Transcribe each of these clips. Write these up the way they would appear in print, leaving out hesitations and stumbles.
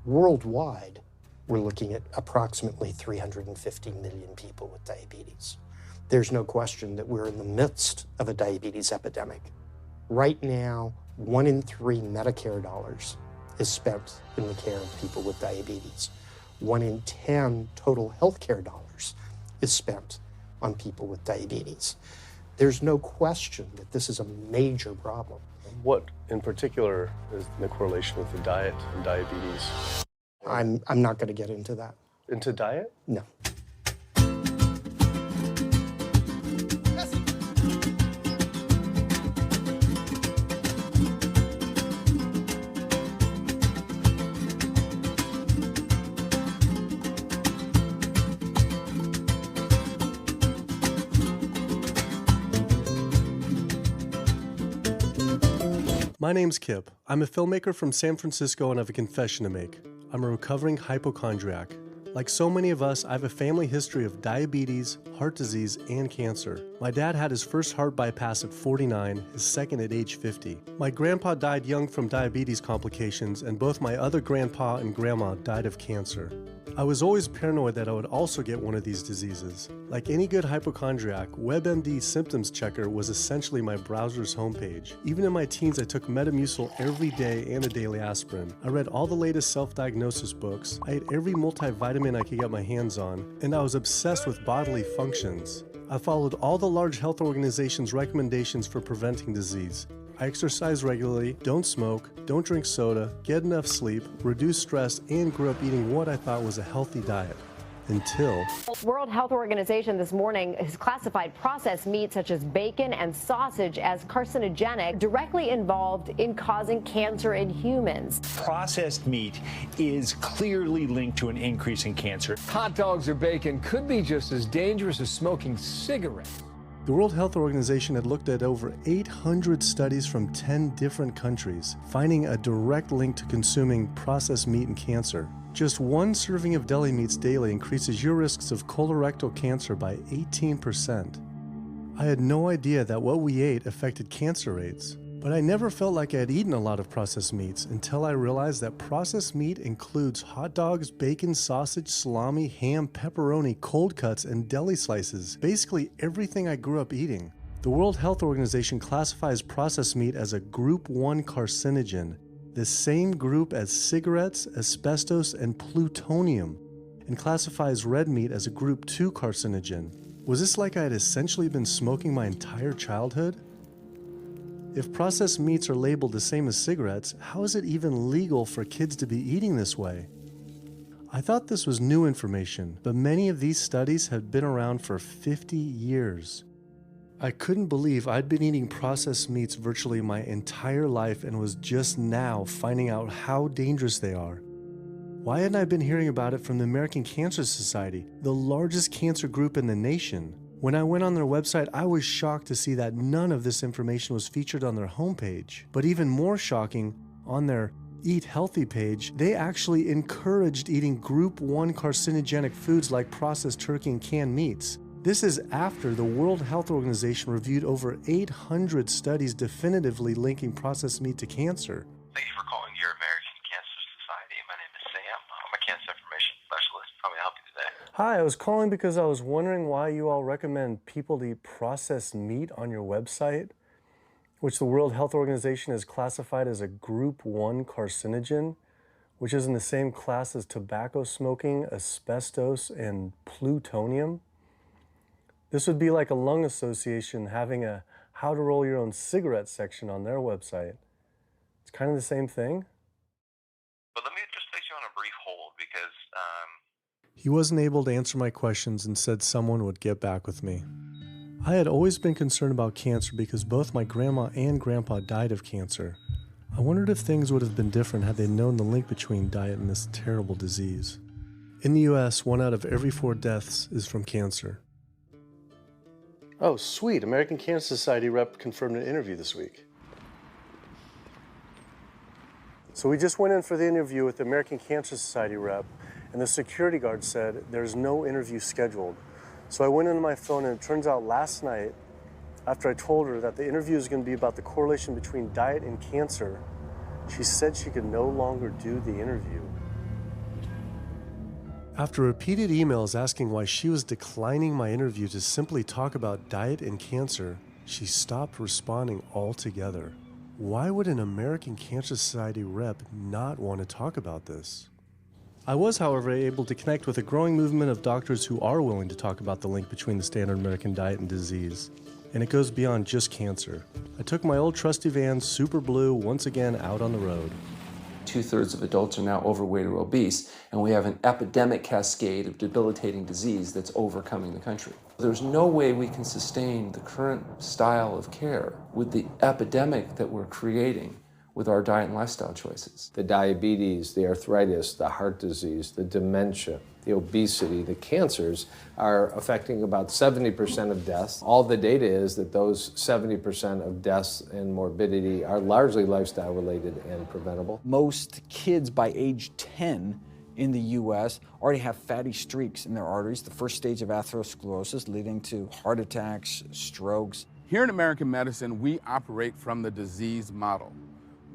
Worldwide, we're looking at approximately 350 million people with diabetes. There's no question that we're in the midst of a diabetes epidemic. Right now, 1 in 3 Medicare dollars is spent in the care of people with diabetes. 1 in 10 total healthcare dollars is spent on people with diabetes. There's no question that this is a major problem. What in particular is the correlation with the diet and diabetes? I'm not going to get into that. Into diet? No. My name's Kip. I'm a filmmaker from San Francisco and I have a confession to make. I'm a recovering hypochondriac. Like so many of us, I have a family history of diabetes, heart disease, and cancer. My dad had his first heart bypass at 49, his second at age 50. My grandpa died young from diabetes complications, and both my other grandpa and grandma died of cancer. I was always paranoid that I would also get one of these diseases. Like any good hypochondriac, WebMD Symptoms Checker was essentially my browser's homepage. Even in my teens, I took Metamucil every day and a daily aspirin. I read all the latest self-diagnosis books, I ate every multivitamin I could get my hands on, and I was obsessed with bodily functions. I followed all the large health organizations' recommendations for preventing disease. I exercise regularly, don't smoke, don't drink soda, get enough sleep, reduce stress, and grew up eating what I thought was a healthy diet. Until... World Health Organization this morning has classified processed meat such as bacon and sausage as carcinogenic, directly involved in causing cancer in humans. Processed meat is clearly linked to an increase in cancer. Hot dogs or bacon could be just as dangerous as smoking cigarettes. The World Health Organization had looked at over 800 studies from 10 different countries, finding a direct link to consuming processed meat and cancer. Just one serving of deli meats daily increases your risks of colorectal cancer by 18%. I had no idea that what we ate affected cancer rates, but I never felt like I had eaten a lot of processed meats until I realized that processed meat includes hot dogs, bacon, sausage, salami, ham, pepperoni, cold cuts, and deli slices, basically everything I grew up eating. The World Health Organization classifies processed meat as a Group 1 carcinogen, the same group as cigarettes, asbestos, and plutonium, and classifies red meat as a Group 2 carcinogen. Was this like I had essentially been smoking my entire childhood? If processed meats are labeled the same as cigarettes, how is it even legal for kids to be eating this way? I thought this was new information, but many of these studies had been around for 50 years. I couldn't believe I'd been eating processed meats virtually my entire life and was just now finding out how dangerous they are. Why hadn't I been hearing about it from the American Cancer Society, the largest cancer group in the nation? When I went on their website, I was shocked to see that none of this information was featured on their homepage. But even more shocking, on their Eat Healthy page, they actually encouraged eating Group 1 carcinogenic foods like processed turkey and canned meats. This is after the World Health Organization reviewed over 800 studies definitively linking processed meat to cancer. Thank you for calling your American Cancer Society. My name is Sam. I'm a cancer information specialist. How may I help you today? Hi, I was calling because I was wondering why you all recommend people to eat processed meat on your website, which the World Health Organization has classified as a Group 1 carcinogen, which is in the same class as tobacco smoking, asbestos, and plutonium. This would be like a lung association having a how to roll your own cigarette section on their website. It's kind of the same thing. But let me just place you on a brief hold because He wasn't able to answer my questions and said someone would get back with me. I had always been concerned about cancer because both my grandma and grandpa died of cancer. I wondered if things would have been different had they known the link between diet and this terrible disease. In the US, 1 out of every 4 deaths is from cancer. Oh, sweet. American Cancer Society rep confirmed an interview this week. So we just went in for the interview with the American Cancer Society rep, and the security guard said there's no interview scheduled. So I went into my phone, and it turns out last night, after I told her that the interview is going to be about the correlation between diet and cancer, she said she could no longer do the interview. After repeated emails asking why she was declining my interview to simply talk about diet and cancer, she stopped responding altogether. Why would an American Cancer Society rep not want to talk about this? I was, however, able to connect with a growing movement of doctors who are willing to talk about the link between the standard American diet and disease. And it goes beyond just cancer. I took my old trusty van, Super Blue, once again out on the road. 2/3 of adults are now overweight or obese, and we have an epidemic cascade of debilitating disease that's overcoming the country. There's no way we can sustain the current style of care with the epidemic that we're creating with our diet and lifestyle choices. The diabetes, the arthritis, the heart disease, the dementia, the obesity, the cancers are affecting about 70% of deaths. All the data is that those 70% of deaths and morbidity are largely lifestyle related and preventable. Most kids by age 10 in the U.S. already have fatty streaks in their arteries, the first stage of atherosclerosis leading to heart attacks, strokes. Here in American medicine, we operate from the disease model.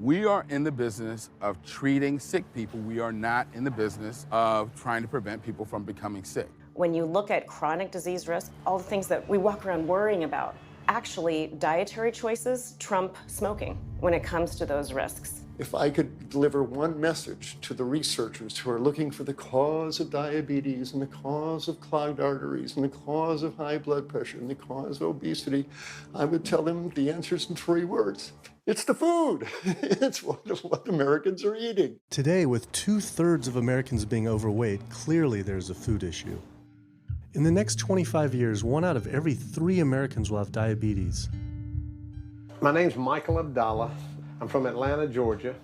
We are in the business of treating sick people. We are not in the business of trying to prevent people from becoming sick. When you look at chronic disease risk, all the things that we walk around worrying about, actually dietary choices trump smoking when it comes to those risks. If I could deliver one message to the researchers who are looking for the cause of diabetes and the cause of clogged arteries and the cause of high blood pressure and the cause of obesity, I would tell them the answer's in 3 words. It's the food. It's what Americans are eating. Today, with 2/3 of Americans being overweight, clearly there's a food issue. In the next 25 years, 1 out of every 3 Americans will have diabetes. My name's Michael Abdallah. I'm from Atlanta, Georgia,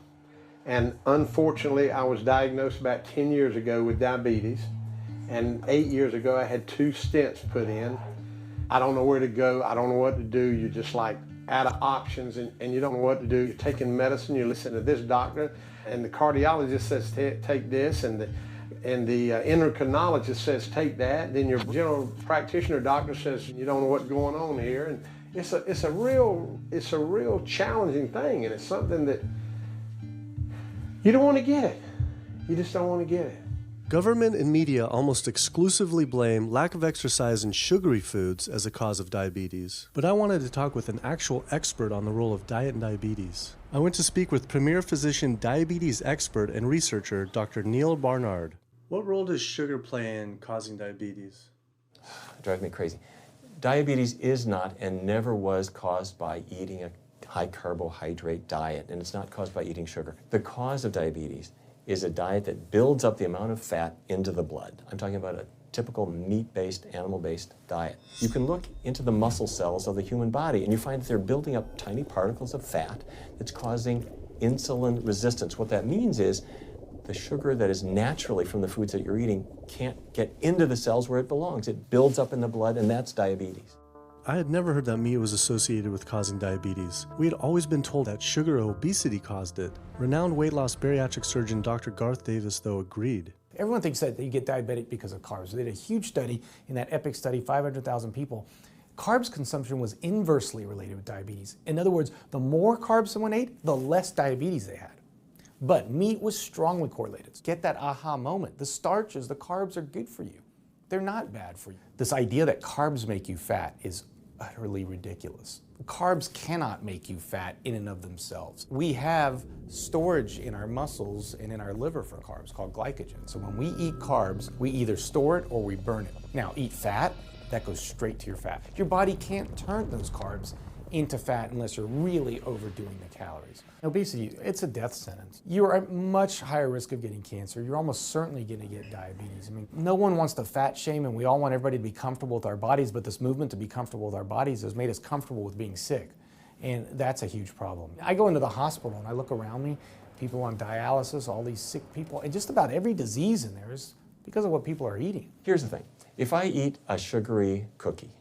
and unfortunately I was diagnosed about 10 years ago with diabetes, and 8 years ago I had 2 stents put in. I don't know where to go, I don't know what to do. You're just like out of options and you don't know what to do. You're taking medicine, you listen to this doctor, and the cardiologist says take this, and the endocrinologist says take that. Then your general practitioner doctor says you don't know what's going on here. And it's a real challenging thing, and it's something that you don't want to get. You just don't want to get it. Government and media almost exclusively blame lack of exercise and sugary foods as a cause of diabetes. But I wanted to talk with an actual expert on the role of diet and diabetes. I went to speak with premier physician, diabetes expert, and researcher, Dr. Neil Barnard. What role does sugar play in causing diabetes? It drives me crazy. Diabetes is not and never was caused by eating a high carbohydrate diet, and it's not caused by eating sugar. The cause of diabetes is a diet that builds up the amount of fat into the blood. I'm talking about a typical meat-based, animal-based diet. You can look into the muscle cells of the human body and you find that they're building up tiny particles of fat that's causing insulin resistance. What that means is the sugar that is naturally from the foods that you're eating can't get into the cells where it belongs. It builds up in the blood, and that's diabetes. I had never heard that meat was associated with causing diabetes. We had always been told that sugar or obesity caused it. Renowned weight loss bariatric surgeon Dr. Garth Davis, though, agreed. Everyone thinks that you get diabetic because of carbs. They did a huge study in that EPIC study, 500,000 people. Carbs consumption was inversely related with diabetes. In other words, the more carbs someone ate, the less diabetes they had. But meat was strongly correlated. Get that aha moment. The starches, the carbs are good for you. They're not bad for you. This idea that carbs make you fat is utterly ridiculous. Carbs cannot make you fat in and of themselves. We have storage in our muscles and in our liver for carbs called glycogen. So when we eat carbs, we either store it or we burn it. Now, eat fat, that goes straight to your fat. Your body can't turn those carbs into fat unless you're really overdoing the calories. Obesity, it's a death sentence. You're at much higher risk of getting cancer. You're almost certainly going to get diabetes. I mean, no one wants to fat shame, and we all want everybody to be comfortable with our bodies, but this movement to be comfortable with our bodies has made us comfortable with being sick, and that's a huge problem. I go into the hospital and I look around me, people on dialysis, all these sick people, and just about every disease in there is because of what people are eating. Here's the thing. If I eat a sugary cookie,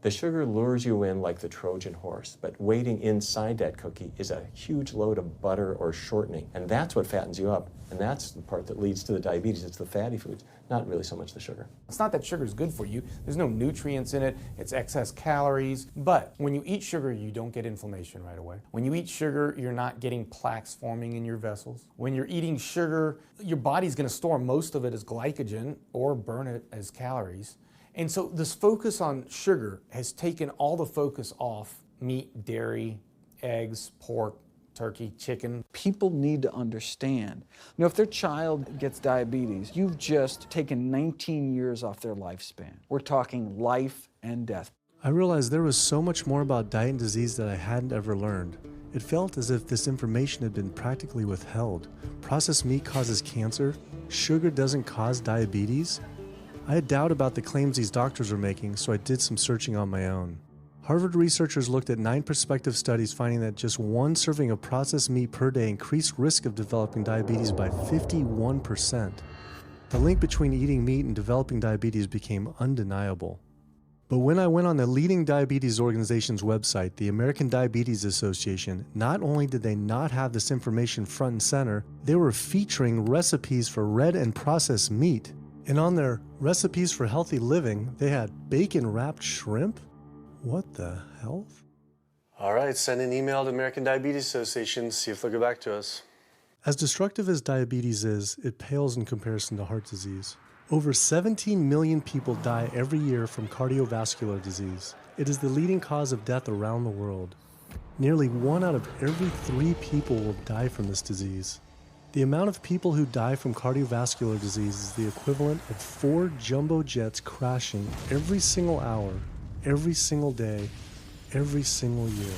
The sugar lures you in like the Trojan horse, but waiting inside that cookie is a huge load of butter or shortening, and that's what fattens you up, and that's the part that leads to the diabetes. It's the fatty foods, not really so much the sugar. It's not that sugar is good for you. There's no nutrients in it. It's excess calories. But when you eat sugar, you don't get inflammation right away. When you eat sugar, you're not getting plaques forming in your vessels. When you're eating sugar, your body's going to store most of it as glycogen or burn it as calories. And so this focus on sugar has taken all the focus off meat, dairy, eggs, pork, turkey, chicken. People need to understand, if their child gets diabetes, you've just taken 19 years off their lifespan. We're talking life and death. I realized there was so much more about diet and disease that I hadn't ever learned. It felt as if this information had been practically withheld. Processed meat causes cancer. Sugar doesn't cause diabetes. I had doubt about the claims these doctors were making, so I did some searching on my own. Harvard researchers looked at 9 prospective studies finding that just one serving of processed meat per day increased risk of developing diabetes by 51%. The link between eating meat and developing diabetes became undeniable. But when I went on the leading diabetes organization's website, the American Diabetes Association, not only did they not have this information front and center, they were featuring recipes for red and processed meat. And on their recipes for healthy living, they had bacon-wrapped shrimp? What the hell? All right, send an email to American Diabetes Association, see if they'll get back to us. As destructive as diabetes is, it pales in comparison to heart disease. Over 17 million people die every year from cardiovascular disease. It is the leading cause of death around the world. Nearly 1 out of every 3 people will die from this disease. The amount of people who die from cardiovascular disease is the equivalent of 4 jumbo jets crashing every single hour, every single day, every single year.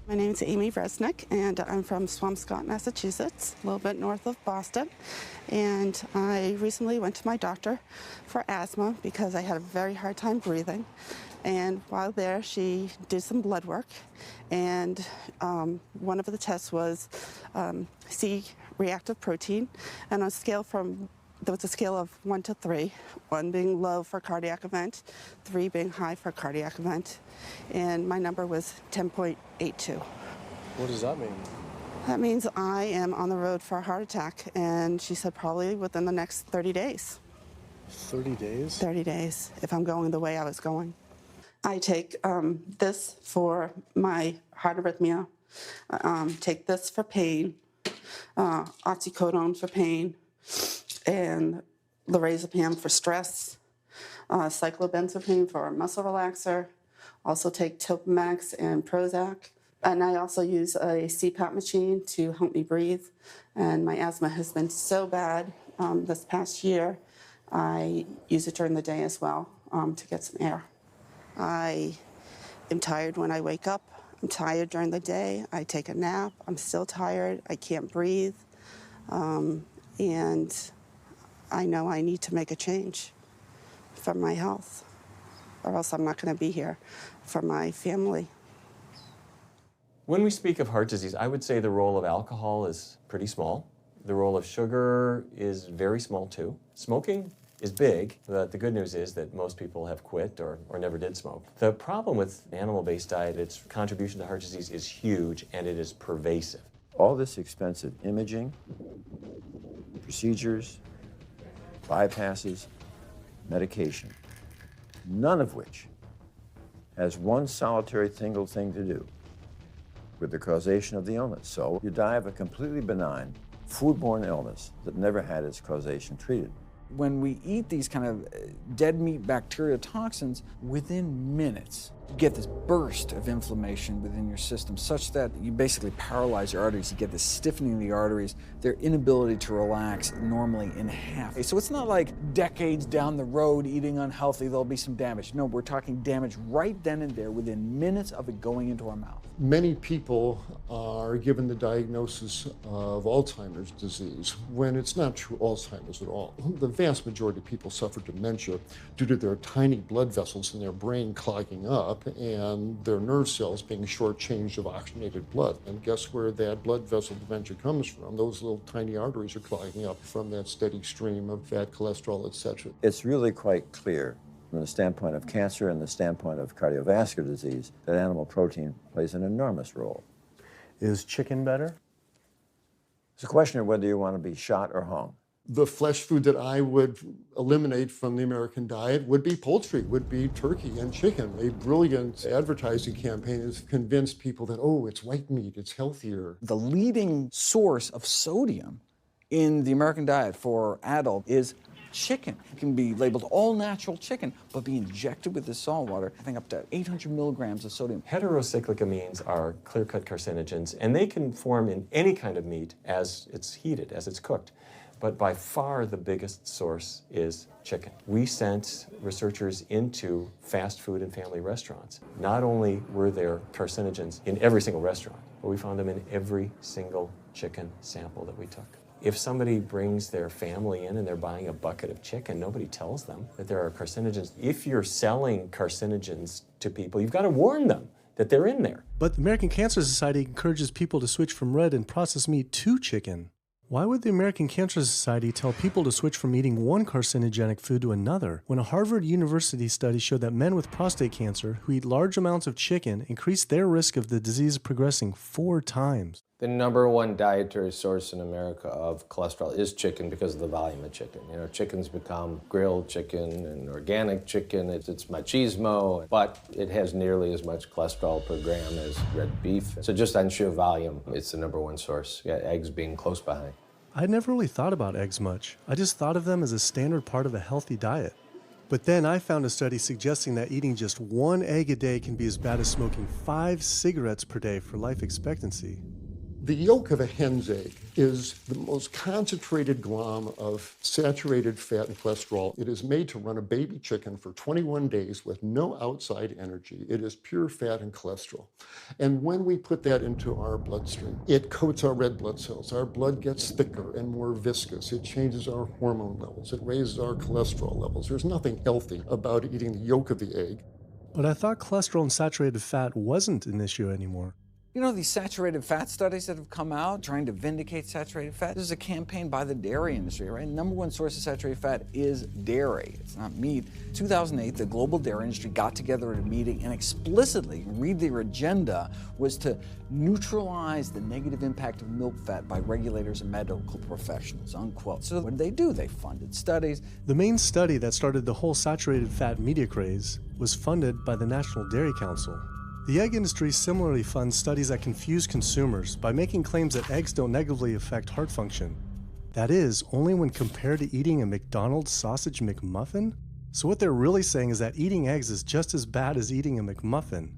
My name is Amy Resnick, and I'm from Swampscott, Massachusetts, a little bit north of Boston. And I recently went to my doctor for asthma because I had a very hard time breathing. And while there, she did some blood work, and one of the tests was C-reactive protein, and on a scale there was a scale of 1 to 3, 1 being low for cardiac event, 3 being high for cardiac event, and my number was 10.82. What does that mean? That means I am on the road for a heart attack, and she said probably within the next 30 days. 30 days? 30 days, if I'm going the way I was going. I take this for my heart arrhythmia, take this for pain, oxycodone for pain, and lorazepam for stress, cyclobenzaprine for a muscle relaxer. Also take Topamax and Prozac. And I also use a CPAP machine to help me breathe. And my asthma has been so bad this past year, I use it during the day as well to get some air. I am tired when I wake up. I'm tired during the day. I take a nap. I'm still tired. I can't breathe. And I know I need to make a change for my health, or else I'm not going to be here for my family. When we speak of heart disease, I would say the role of alcohol is pretty small. The role of sugar is very small too. Smoking is big, but the good news is that most people have quit or never did smoke. The problem with animal-based diet, its contribution to heart disease is huge, and it is pervasive. All this expensive imaging, procedures, bypasses, medication, none of which has one solitary single thing to do with the causation of the illness. So you die of a completely benign, foodborne illness that never had its causation treated. When we eat these kind of dead meat bacteria toxins, within minutes, you get this burst of inflammation within your system such that you basically paralyze your arteries. You get this stiffening of the arteries, their inability to relax normally in half. So it's not like decades down the road eating unhealthy, there'll be some damage. No, we're talking damage right then and there within minutes of it going into our mouth. Many people are given the diagnosis of Alzheimer's disease when it's not true Alzheimer's at all. The vast majority of people suffer dementia due to their tiny blood vessels in their brain clogging up up and their nerve cells being shortchanged of oxygenated blood. And guess where that blood vessel dementia comes from? Those little tiny arteries are clogging up from that steady stream of fat, cholesterol, etc. It's really quite clear from the standpoint of cancer and the standpoint of cardiovascular disease that animal protein plays an enormous role. Is chicken better? It's a question of whether you want to be shot or hung. The flesh food that I would eliminate from the American diet would be poultry, would be turkey and chicken. A brilliant advertising campaign has convinced people that, oh, it's white meat, it's healthier. The leading source of sodium in the American diet for adult is chicken. It can be labeled all natural chicken, but be injected with the salt water, having up to 800 milligrams of sodium. Heterocyclic amines are clear-cut carcinogens, and they can form in any kind of meat as it's heated, as it's cooked. But by far the biggest source is chicken. We sent researchers into fast food and family restaurants. Not only were there carcinogens in every single restaurant, but we found them in every single chicken sample that we took. If somebody brings their family in and they're buying a bucket of chicken, nobody tells them that there are carcinogens. If you're selling carcinogens to people, you've got to warn them that they're in there. But the American Cancer Society encourages people to switch from red and processed meat to chicken. Why would the American Cancer Society tell people to switch from eating one carcinogenic food to another when a Harvard University study showed that men with prostate cancer who eat large amounts of chicken increased their risk of the disease progressing 4 times? The number one dietary source in America of cholesterol is chicken because of the volume of chicken. You know, chicken's become grilled chicken and organic chicken. It's machismo, but it has nearly as much cholesterol per gram as red beef. So just on sheer volume, it's the number one source. Yeah, eggs being close behind. I'd never really thought about eggs much. I just thought of them as a standard part of a healthy diet. But then I found a study suggesting that eating just 1 egg a day can be as bad as smoking 5 cigarettes per day for life expectancy. The yolk of a hen's egg is the most concentrated glom of saturated fat and cholesterol. It is made to run a baby chicken for 21 days with no outside energy. It is pure fat and cholesterol. And when we put that into our bloodstream, it coats our red blood cells. Our blood gets thicker and more viscous. It changes our hormone levels. It raises our cholesterol levels. There's nothing healthy about eating the yolk of the egg. But I thought cholesterol and saturated fat wasn't an issue anymore. You know, these saturated fat studies that have come out trying to vindicate saturated fat, this is a campaign by the dairy industry, right? Number one source of saturated fat is dairy. It's not meat. 2008, the global dairy industry got together at a meeting and explicitly, read their agenda, was to neutralize the negative impact of milk fat by regulators and medical professionals, unquote. So what did they do? They funded studies. The main study that started the whole saturated fat media craze was funded by the National Dairy Council. The egg industry similarly funds studies that confuse consumers by making claims that eggs don't negatively affect heart function. That is, only when compared to eating a McDonald's sausage McMuffin? So what they're really saying is that eating eggs is just as bad as eating a McMuffin.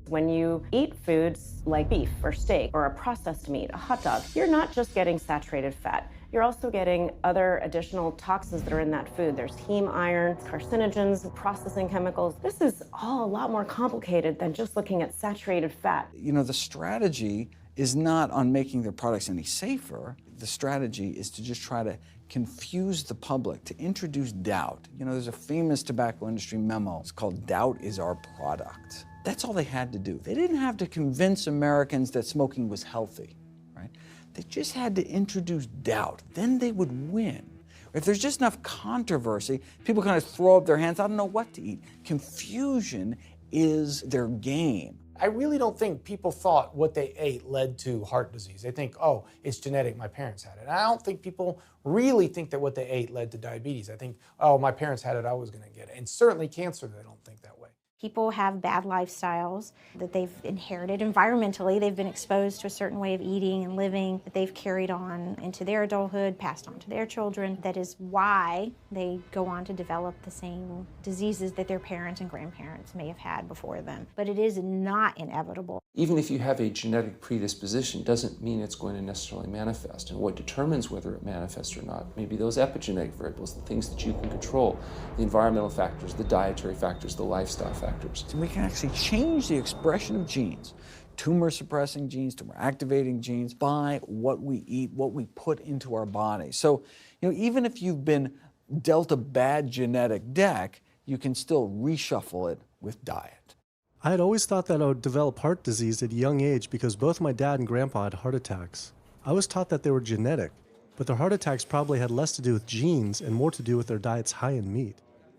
When you eat foods like beef or steak or a processed meat, a hot dog, you're not just getting saturated fat. You're also getting other additional toxins that are in that food. There's heme iron, carcinogens, processing chemicals. This is all a lot more complicated than just looking at saturated fat. You know, the strategy is not on making their products any safer. The strategy is to just try to confuse the public, to introduce doubt. You know, there's a famous tobacco industry memo. It's called "Doubt is Our Product." That's all they had to do. They didn't have to convince Americans that smoking was healthy, right? They just had to introduce doubt. Then they would win. If there's just enough controversy, people kind of throw up their hands, I don't know what to eat. Confusion is their game. I really don't think people thought what they ate led to heart disease. They think, oh, it's genetic, my parents had it. And I don't think people really think that what they ate led to diabetes. I think, oh, my parents had it, I was gonna get it. And certainly cancer, they don't think that way. People have bad lifestyles that they've inherited environmentally. They've been exposed to a certain way of eating and living that they've carried on into their adulthood, passed on to their children. That is why they go on to develop the same diseases that their parents and grandparents may have had before them. But it is not inevitable. Even if you have a genetic predisposition, doesn't mean it's going to necessarily manifest. And what determines whether it manifests or not may be those epigenetic variables, the things that you can control, the environmental factors, the dietary factors, the lifestyle factors. So we can actually change the expression of genes, tumor-suppressing genes, tumor-activating genes, by what we eat, what we put into our body. So, you know, even if you've been dealt a bad genetic deck, you can still reshuffle it with diet. I had always thought that I would develop heart disease at a young age because both my dad and grandpa had heart attacks. I was taught that they were genetic, but their heart attacks probably had less to do with genes and more to do with their diets high in meat.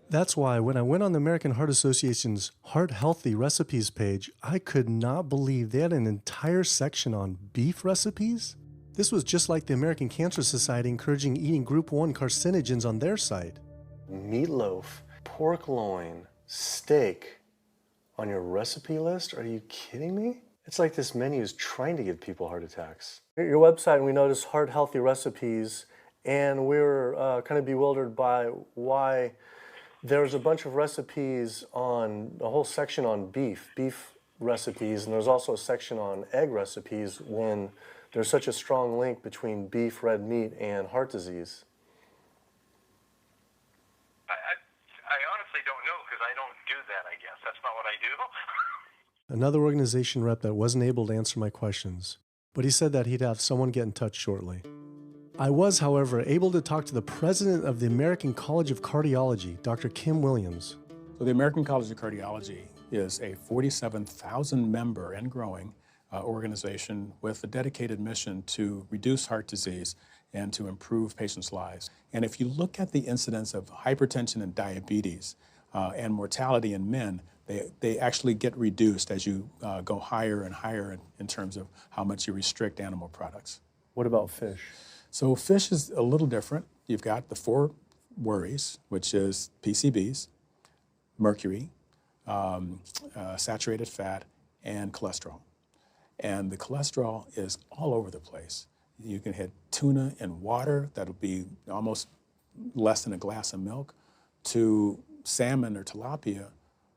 That's why when I went on the American Heart Association's Heart Healthy Recipes page, I could not believe they had an entire section on beef recipes. This was just like the American Cancer Society encouraging eating Group 1 carcinogens on their site. Meatloaf, pork loin, steak on your recipe list? Are you kidding me? It's like this menu is trying to give people heart attacks. Your website, and we noticed Heart Healthy Recipes, and we were kind of bewildered by why there's a bunch of recipes on, a whole section on beef recipes, and there's also a section on egg recipes when there's such a strong link between beef, red meat, and heart disease. I honestly don't know because I don't do that, I guess. That's not what I do. Another organization rep that wasn't able to answer my questions, but he said that he'd have someone get in touch shortly. I was, however, able to talk to the president of the American College of Cardiology, Dr. Kim Williams. So the American College of Cardiology is a 47,000 member and growing organization with a dedicated mission to reduce heart disease and to improve patients' lives. And if you look at the incidence of hypertension and diabetes and mortality in men, they actually get reduced as you go higher and higher in terms of how much you restrict animal products. What about fish? So fish is a little different. You've got the 4 worries, which is PCBs, mercury, saturated fat, and cholesterol. And the cholesterol is all over the place. You can hit tuna in water, that'll be almost less than a glass of milk, to salmon or tilapia,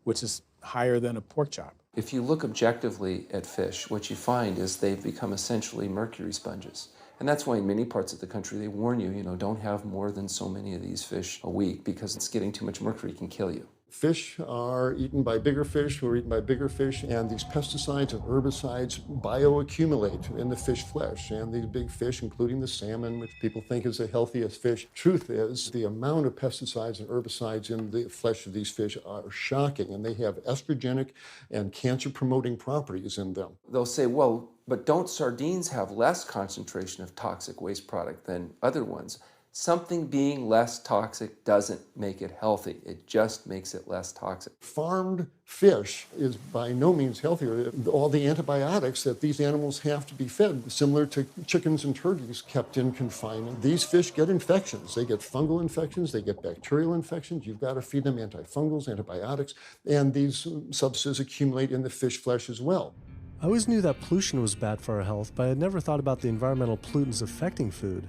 which is higher than a pork chop. If you look objectively at fish, what you find is they've become essentially mercury sponges. And that's why in many parts of the country they warn you, don't have more than so many of these fish a week because it's getting too much mercury can kill you. Fish are eaten by bigger fish who are eaten by bigger fish, and these pesticides and herbicides bioaccumulate in the fish flesh. And these big fish, including the salmon, which people think is the healthiest fish, truth is the amount of pesticides and herbicides in the flesh of these fish are shocking, and they have estrogenic and cancer-promoting properties in them. They'll say, well, but don't sardines have less concentration of toxic waste product than other ones? Something being less toxic doesn't make it healthy. It just makes it less toxic. Farmed fish is by no means healthier. All the antibiotics that these animals have to be fed, similar to chickens and turkeys kept in confinement. These fish get infections. They get fungal infections, they get bacterial infections. You've got to feed them antifungals, antibiotics, and these substances accumulate in the fish flesh as well. I always knew that pollution was bad for our health, but I had never thought about the environmental pollutants affecting food.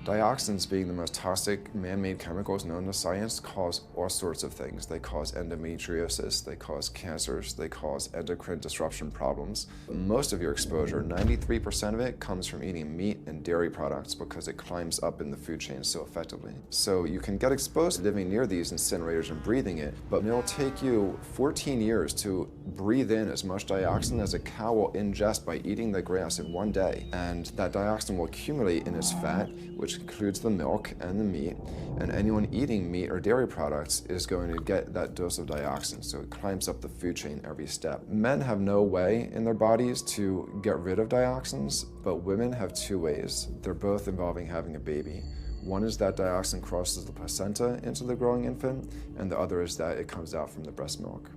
Dioxins, being the most toxic man-made chemicals known to science, cause all sorts of things. They cause endometriosis, they cause cancers, they cause endocrine disruption problems. Most of your exposure, 93% of it, comes from eating meat and dairy products because it climbs up in the food chain so effectively. So you can get exposed to living near these incinerators and breathing it, but it'll take you 14 years to breathe in as much dioxin as a cow will ingest by eating the grass in one day. And that dioxin will accumulate in its fat, which includes the milk and the meat, and anyone eating meat or dairy products is going to get that dose of dioxin, so it climbs up the food chain every step. Men have no way in their bodies to get rid of dioxins, but women have 2 ways. They're both involving having a baby. One is that dioxin crosses the placenta into the growing infant, and the other is that it comes out from the breast milk.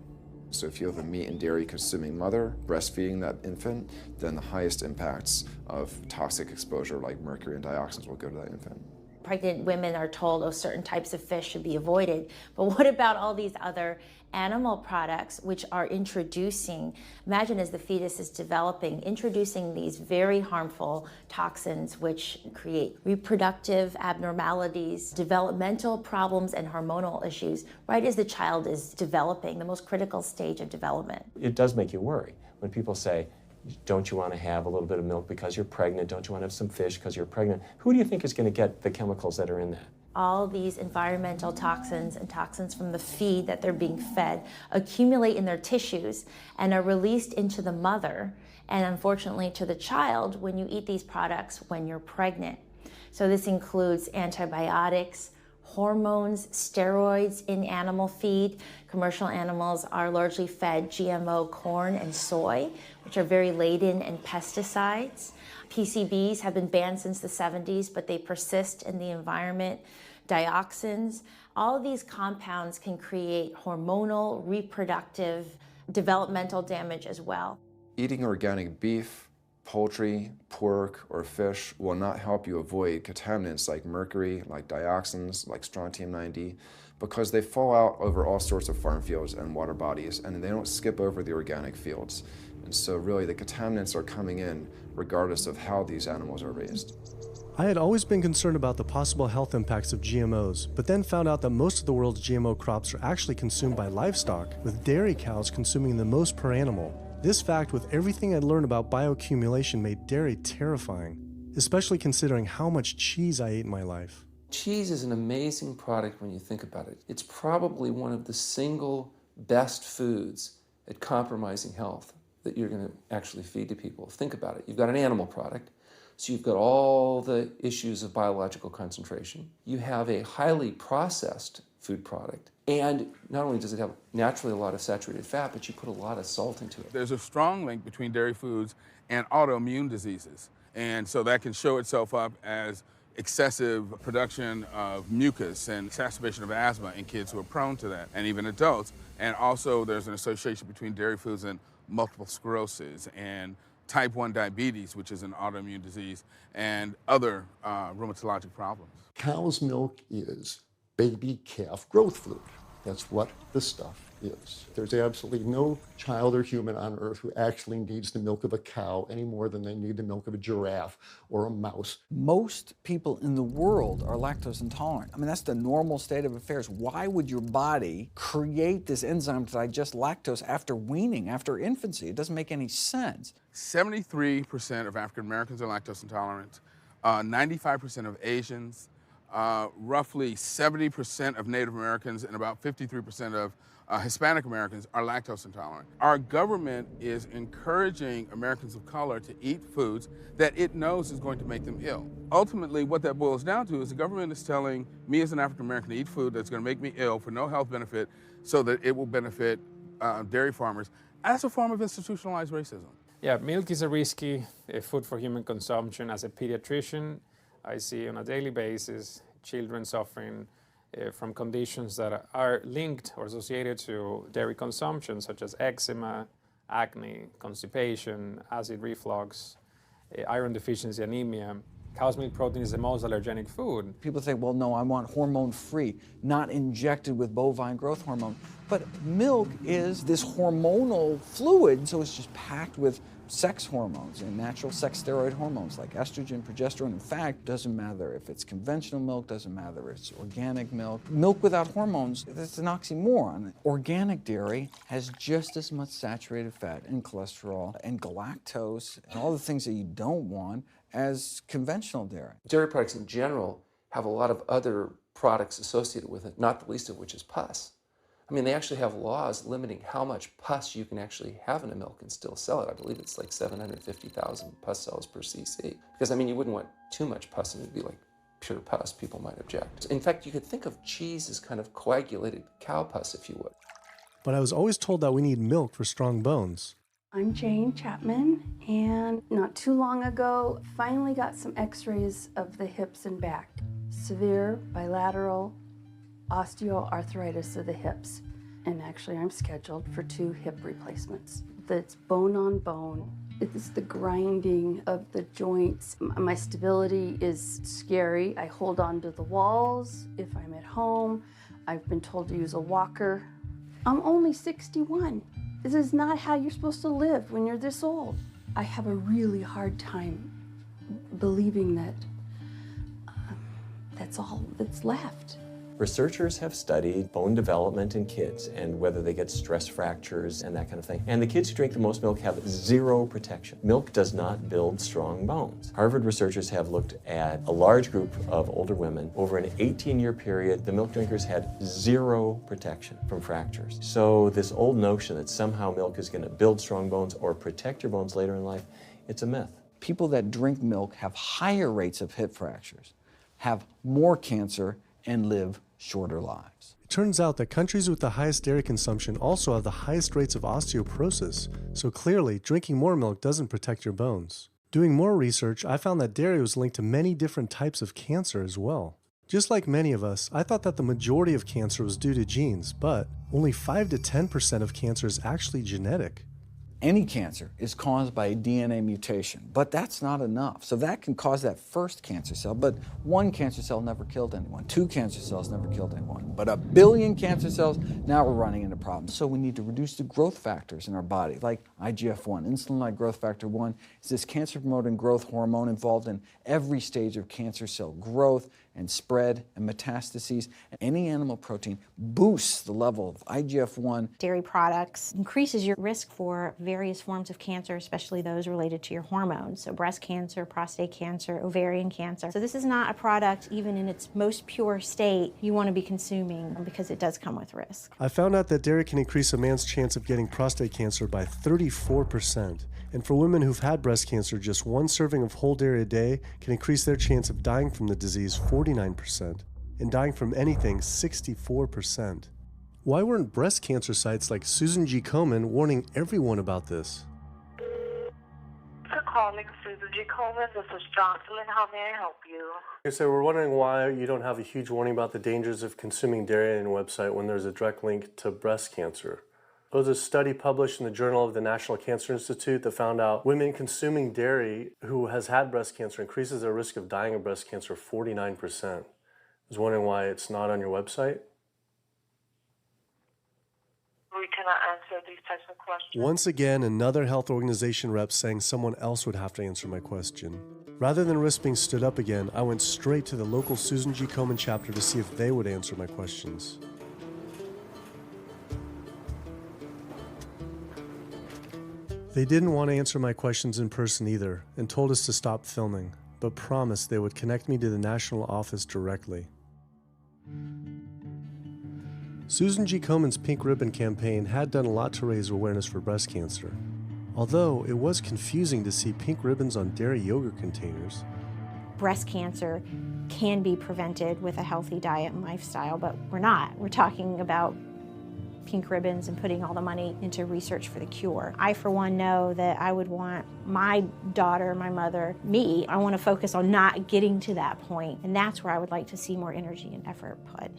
So if you have a meat and dairy consuming mother breastfeeding that infant, then the highest impacts of toxic exposure like mercury and dioxins will go to that infant. Pregnant women are told, oh, certain types of fish should be avoided. But what about all these other animal products which are introducing, imagine as the fetus is developing, introducing these very harmful toxins which create reproductive abnormalities, developmental problems, and hormonal issues right as the child is developing, the most critical stage of development. It does make you worry when people say, don't you want to have a little bit of milk because you're pregnant? Don't you want to have some fish because you're pregnant? Who do you think is going to get the chemicals that are in that? All these environmental toxins and toxins from the feed that they're being fed accumulate in their tissues and are released into the mother and unfortunately to the child when you eat these products when you're pregnant. So this includes antibiotics, hormones, steroids in animal feed. Commercial animals are largely fed GMO corn and soy, which are very laden in pesticides. PCBs have been banned since the 70s, but they persist in the environment. Dioxins, all of these compounds can create hormonal, reproductive, developmental damage as well. Eating organic beef, poultry, pork, or fish will not help you avoid contaminants like mercury, like dioxins, like strontium-90, because they fall out over all sorts of farm fields and water bodies, and they don't skip over the organic fields. And so really the contaminants are coming in regardless of how these animals are raised. I had always been concerned about the possible health impacts of GMOs, but then found out that most of the world's GMO crops are actually consumed by livestock, with dairy cows consuming the most per animal. This fact, with everything I'd learned about bioaccumulation, made dairy terrifying, especially considering how much cheese I ate in my life. Cheese is an amazing product when you think about it. It's probably one of the single best foods at compromising health that you're going to actually feed to people. Think about it. You've got an animal product, so you've got all the issues of biological concentration. You have a highly processed food product, and not only does it have naturally a lot of saturated fat, but you put a lot of salt into it. There's a strong link between dairy foods and autoimmune diseases, and so that can show itself up as excessive production of mucus and exacerbation of asthma in kids who are prone to that, and even adults. And also there's an association between dairy foods and multiple sclerosis and type 1 diabetes, which is an autoimmune disease, and other rheumatologic problems. Cow's milk is baby calf growth fluid. That's what the stuff is. There's absolutely no child or human on earth who actually needs the milk of a cow any more than they need the milk of a giraffe or a mouse. Most people in the world are lactose intolerant. I mean, that's the normal state of affairs. Why would your body create this enzyme to digest lactose after weaning, after infancy? It doesn't make any sense. 73% of African Americans are lactose intolerant, 95% of Asians, roughly 70% of Native Americans, and about 53% of Hispanic Americans are lactose intolerant. Our government is encouraging Americans of color to eat foods that it knows is going to make them ill. Ultimately, what that boils down to is the government is telling me as an African American to eat food that's going to make me ill for no health benefit so that it will benefit dairy farmers as a form of institutionalized racism. Yeah, milk is a risky food for human consumption. As a pediatrician, I see on a daily basis children suffering from conditions that are linked or associated to dairy consumption, such as eczema, acne, constipation, acid reflux, iron deficiency, anemia. Cow's milk protein is the most allergenic food. People say, well, no, I want hormone-free, not injected with bovine growth hormone. But milk is this hormonal fluid, so it's just packed with sex hormones and natural sex steroid hormones like estrogen, progesterone. In fact, doesn't matter if it's conventional milk, doesn't matter if it's organic milk. Milk without hormones, that's an oxymoron. Organic dairy has just as much saturated fat and cholesterol and galactose and all the things that you don't want as conventional dairy. Dairy products in general have a lot of other products associated with it, not the least of which is pus. I mean, they actually have laws limiting how much pus you can actually have in a milk and still sell it. I believe it's like 750,000 pus cells per cc. Because, I mean, you wouldn't want too much pus and it'd be like pure pus. People might object. In fact, you could think of cheese as kind of coagulated cow pus, if you would. But I was always told that we need milk for strong bones. I'm Jane Chapman, and not too long ago, finally got some x-rays of the hips and back. Severe bilateral osteoarthritis of the hips. And actually, I'm scheduled for 2 hip replacements. That's bone on bone. It's the grinding of the joints. My stability is scary. I hold on to the walls if I'm at home. I've been told to use a walker. I'm only 61. This is not how you're supposed to live when you're this old. I have a really hard time believing that that's all that's left. Researchers have studied bone development in kids and whether they get stress fractures and that kind of thing. And the kids who drink the most milk have 0 protection. Milk does not build strong bones. Harvard researchers have looked at a large group of older women. Over an 18-year period, the milk drinkers had 0 protection from fractures. So this old notion that somehow milk is going to build strong bones or protect your bones later in life, it's a myth. People that drink milk have higher rates of hip fractures, have more cancer, and live shorter lives. It turns out that countries with the highest dairy consumption also have the highest rates of osteoporosis, so clearly drinking more milk doesn't protect your bones. Doing more research, I found that dairy was linked to many different types of cancer as well. Just like many of us, I thought that the majority of cancer was due to genes, but only 5 to 10% of cancer is actually genetic. Any cancer is caused by a DNA mutation, but that's not enough. So that can cause that first cancer cell, but one cancer cell never killed anyone. 2 cancer cells never killed anyone. But 1 billion cancer cells, now we're running into problems. So we need to reduce the growth factors in our body, like IGF-1. Insulin-like growth factor 1 is this cancer-promoting growth hormone involved in every stage of cancer cell growth and spread and metastases. Any animal protein boosts the level of IGF-1. Dairy products increases your risk for various forms of cancer, especially those related to your hormones. So breast cancer, prostate cancer, ovarian cancer. So this is not a product, even in its most pure state, you want to be consuming because it does come with risk. I found out that dairy can increase a man's chance of getting prostate cancer by 34%. And for women who've had breast cancer, just 1 serving of whole dairy a day can increase their chance of dying from the disease 49%, and dying from anything 64%. Why weren't breast cancer sites like Susan G. Komen warning everyone about this? For calling Susan G. Komen, this is Jocelyn. How may I help you? Okay, so we're wondering why you don't have a huge warning about the dangers of consuming dairy on your website when there's a direct link to breast cancer. There was a study published in the Journal of the National Cancer Institute that found out women consuming dairy who has had breast cancer increases their risk of dying of breast cancer 49%. I was wondering why it's not on your website. We cannot answer these types of questions. Once again, another health organization rep saying someone else would have to answer my question. Rather than risk being stood up again, I went straight to the local Susan G. Komen chapter to see if they would answer my questions. They didn't want to answer my questions in person either, and told us to stop filming, but promised they would connect me to the national office directly. Susan G. Komen's Pink Ribbon campaign had done a lot to raise awareness for breast cancer, although it was confusing to see pink ribbons on dairy yogurt containers. Breast cancer can be prevented with a healthy diet and lifestyle, but we're not. We're talking about pink ribbons and putting all the money into research for the cure. I, for one, know that I would want my daughter, my mother, me, I want to focus on not getting to that point, and that's where I would like to see more energy and effort put.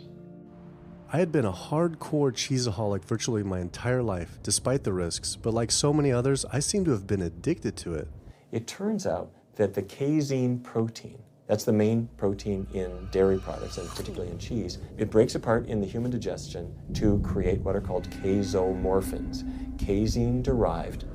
I had been a hardcore cheeseaholic virtually my entire life, despite the risks, but like so many others, I seem to have been addicted to it. It turns out that the casein protein, that's the main protein in dairy products, and particularly in cheese, it breaks apart in the human digestion to create what are called casomorphins, casein-derived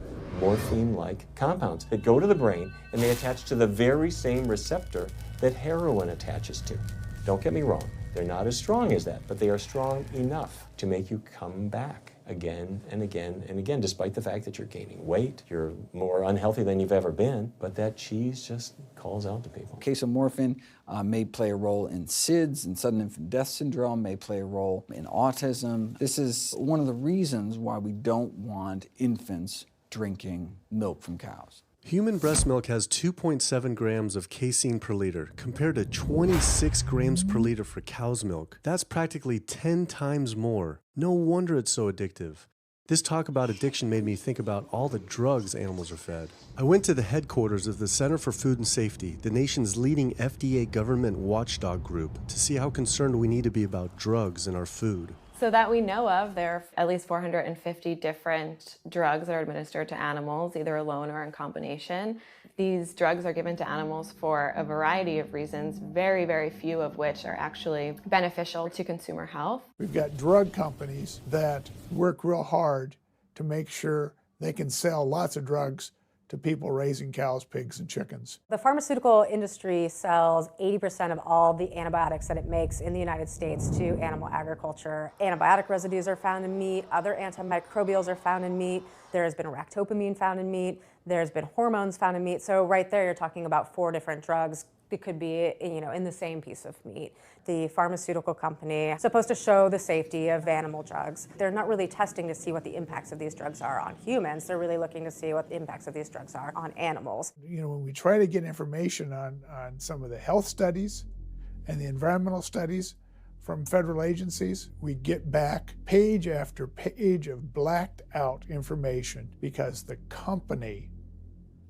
morphine-like compounds that go to the brain, and they attach to the very same receptor that heroin attaches to. Don't get me wrong, they're not as strong as that, but they are strong enough to make you come back again and again and again, despite the fact that you're gaining weight, you're more unhealthy than you've ever been, but that cheese just calls out to people. Casomorphin may play a role in SIDS, and sudden infant death syndrome, may play a role in autism. This is one of the reasons why we don't want infants drinking milk from cows. Human breast milk has 2.7 grams of casein per liter, compared to 26 grams per liter for cow's milk. That's practically 10 times more. No wonder it's so addictive. This talk about addiction made me think about all the drugs animals are fed. I went to the headquarters of the Center for Food and Safety, the nation's leading FDA government watchdog group, to see how concerned we need to be about drugs in our food. So that we know of, there are at least 450 different drugs that are administered to animals, either alone or in combination. These drugs are given to animals for a variety of reasons, very, very few of which are actually beneficial to consumer health. We've got drug companies that work real hard to make sure they can sell lots of drugs to people raising cows, pigs, and chickens. The pharmaceutical industry sells 80% of all the antibiotics that it makes in the United States to animal agriculture. Antibiotic residues are found in meat, other antimicrobials are found in meat, there has been ractopamine found in meat, there's been hormones found in meat. So right there you're talking about 4 different drugs. It could be, in the same piece of meat. The pharmaceutical company is supposed to show the safety of animal drugs. They're not really testing to see what the impacts of these drugs are on humans. They're really looking to see what the impacts of these drugs are on animals. When we try to get information on some of the health studies and the environmental studies from federal agencies, we get back page after page of blacked out information because the company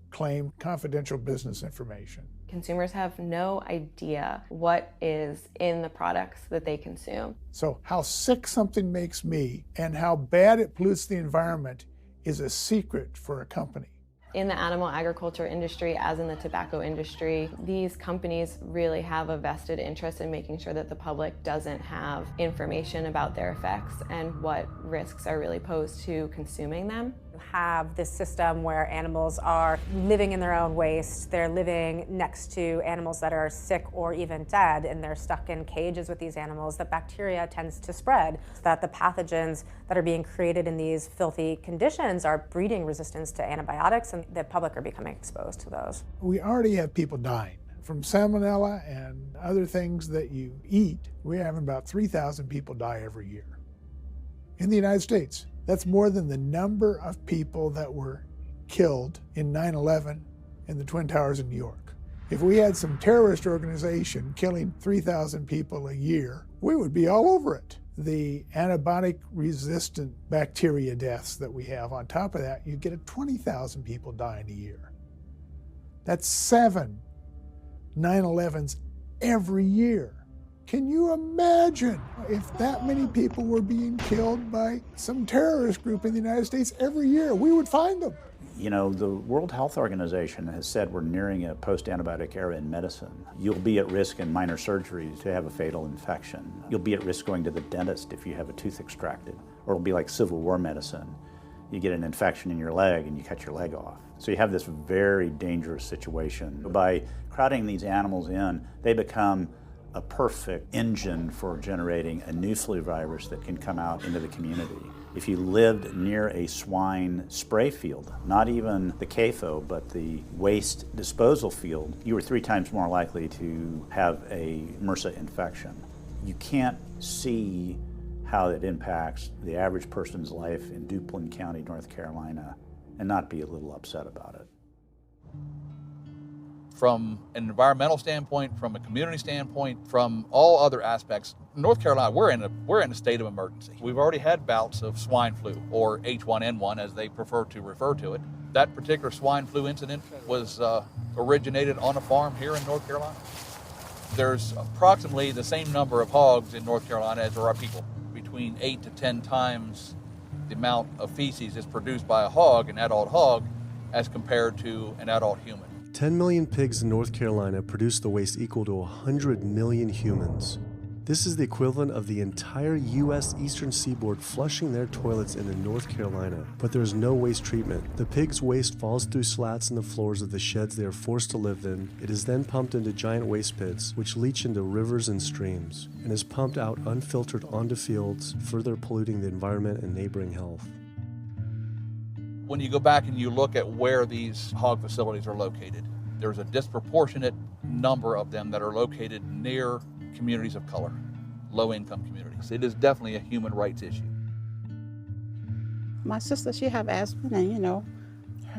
claimed confidential business information. Consumers have no idea what is in the products that they consume. So how sick something makes me and how bad it pollutes the environment is a secret for a company. In the animal agriculture industry, as in the tobacco industry, these companies really have a vested interest in making sure that the public doesn't have information about their effects and what risks are really posed to consuming them. Have this system where animals are living in their own waste, they're living next to animals that are sick or even dead, and they're stuck in cages with these animals, that bacteria tends to spread, that the pathogens that are being created in these filthy conditions are breeding resistance to antibiotics, and the public are becoming exposed to those. We already have people dying from salmonella and other things that you eat. We're having about 3,000 people die every year in the United States. That's more than the number of people that were killed in 9/11 in the Twin Towers in New York. If we had some terrorist organization killing 3,000 people a year, we would be all over it. The antibiotic-resistant bacteria deaths that we have, on top of that, you get 20,000 people dying a year. That's 7 9/11s every year. Can you imagine if that many people were being killed by some terrorist group in the United States every year? We would find them. You know, the World Health Organization has said we're nearing a post-antibiotic era in medicine. You'll be at risk in minor surgery to have a fatal infection. You'll be at risk going to the dentist if you have a tooth extracted. Or it'll be like Civil War medicine. You get an infection in your leg and you cut your leg off. So you have this very dangerous situation. By crowding these animals in, they become a perfect engine for generating a new flu virus that can come out into the community. If you lived near a swine spray field, not even the CAFO, but the waste disposal field, you were 3 times more likely to have a MRSA infection. You can't see how it impacts the average person's life in Duplin County, North Carolina, and not be a little upset about it. From an environmental standpoint, from a community standpoint, from all other aspects, North Carolina, we're in a state of emergency. We've already had bouts of swine flu, or H1N1 as they prefer to refer to it. That particular swine flu incident was originated on a farm here in North Carolina. There's approximately the same number of hogs in North Carolina as there are people. Between 8 to 10 times the amount of feces is produced by a hog, an adult hog, as compared to an adult human. 10 million pigs in North Carolina produce the waste equal to 100 million humans. This is the equivalent of the entire U.S. eastern seaboard flushing their toilets into North Carolina. But there is no waste treatment. The pigs' waste falls through slats in the floors of the sheds they are forced to live in. It is then pumped into giant waste pits, which leach into rivers and streams, and is pumped out unfiltered onto fields, further polluting the environment and neighboring health. When you go back and you look at where these hog facilities are located, there's a disproportionate number of them that are located near communities of color, low-income communities. It is definitely a human rights issue. My sister, she have asthma, and you know,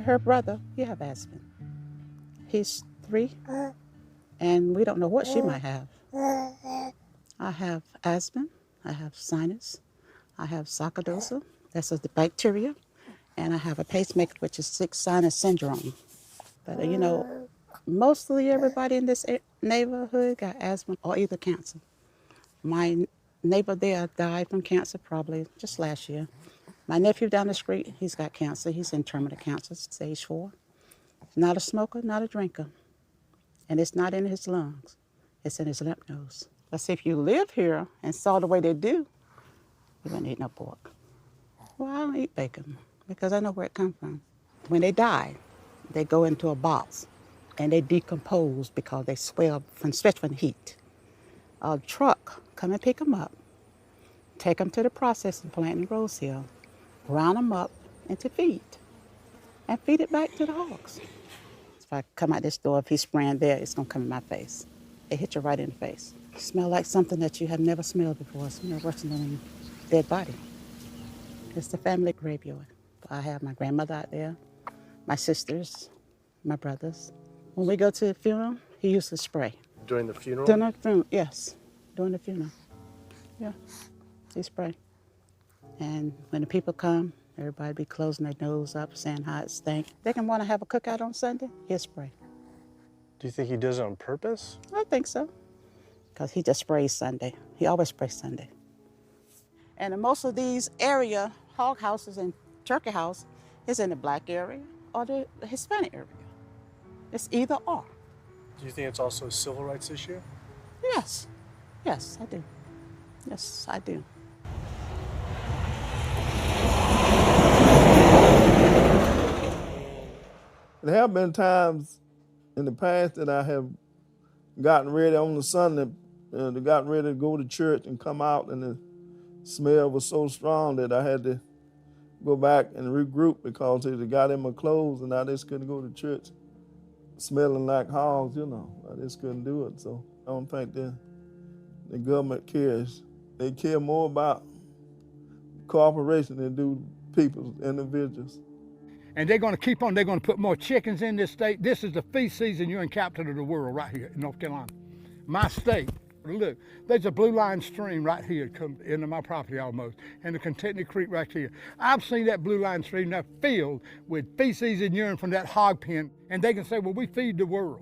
her brother, he have asthma. He's 3, and we don't know what she might have. I have asthma, I have sinus, I have sarcoidosis, that's the bacteria, and I have a pacemaker, which is 6 sinus syndrome. But you know, mostly everybody in this neighborhood got asthma or either cancer. My neighbor there died from cancer probably just last year. My nephew down the street, he's got cancer. He's in terminal cancer, stage 4. Not a smoker, not a drinker. And it's not in his lungs. It's in his lymph nodes. But see, if you live here and saw the way they do, you wouldn't eat no pork. Well, I don't eat bacon because I know where it comes from. When they die, they go into a box and they decompose because they swell especially from the heat. A truck come and pick them up, take them to the processing plant in Rose Hill, ground them up into feed, and feed it back to the hogs. If I come out this door, if he's spraying there, it's gonna come in my face. It hit you right in the face. Smell like something that you have never smelled before. It smells worse than a dead body. It's the family graveyard. I have my grandmother out there, my sisters, my brothers. When we go to the funeral, he used to spray. During the funeral? During the funeral, yes, during the funeral. Yeah, he spray. And when the people come, everybody be closing their nose up, saying how it stink. They can want to have a cookout on Sunday, he'll spray. Do you think he does it on purpose? I think so, because he just sprays Sunday. He always sprays Sunday. And in most of these area, hog houses and turkey house is in the black area or the Hispanic area. It's either or. Do you think it's also a civil rights issue? Yes, yes, I do. Yes, I do. There have been times in the past that I have gotten ready on the Sunday, gotten ready to go to church and come out, and the smell was so strong that I had to go back and regroup because it got in my clothes and I just couldn't go to church smelling like hogs, you know. I just couldn't do it. So I don't think the government cares. They care more about cooperation than do people, individuals. And they're going to keep on, they're going to put more chickens in this state. This is the feast season. You're in capital of the world right here in North Carolina. My state, look, there's a blue line stream right here come into my property almost, and the Contentney Creek right here. I've seen that blue line stream now filled with feces and urine from that hog pen, and they can say, well, we feed the world.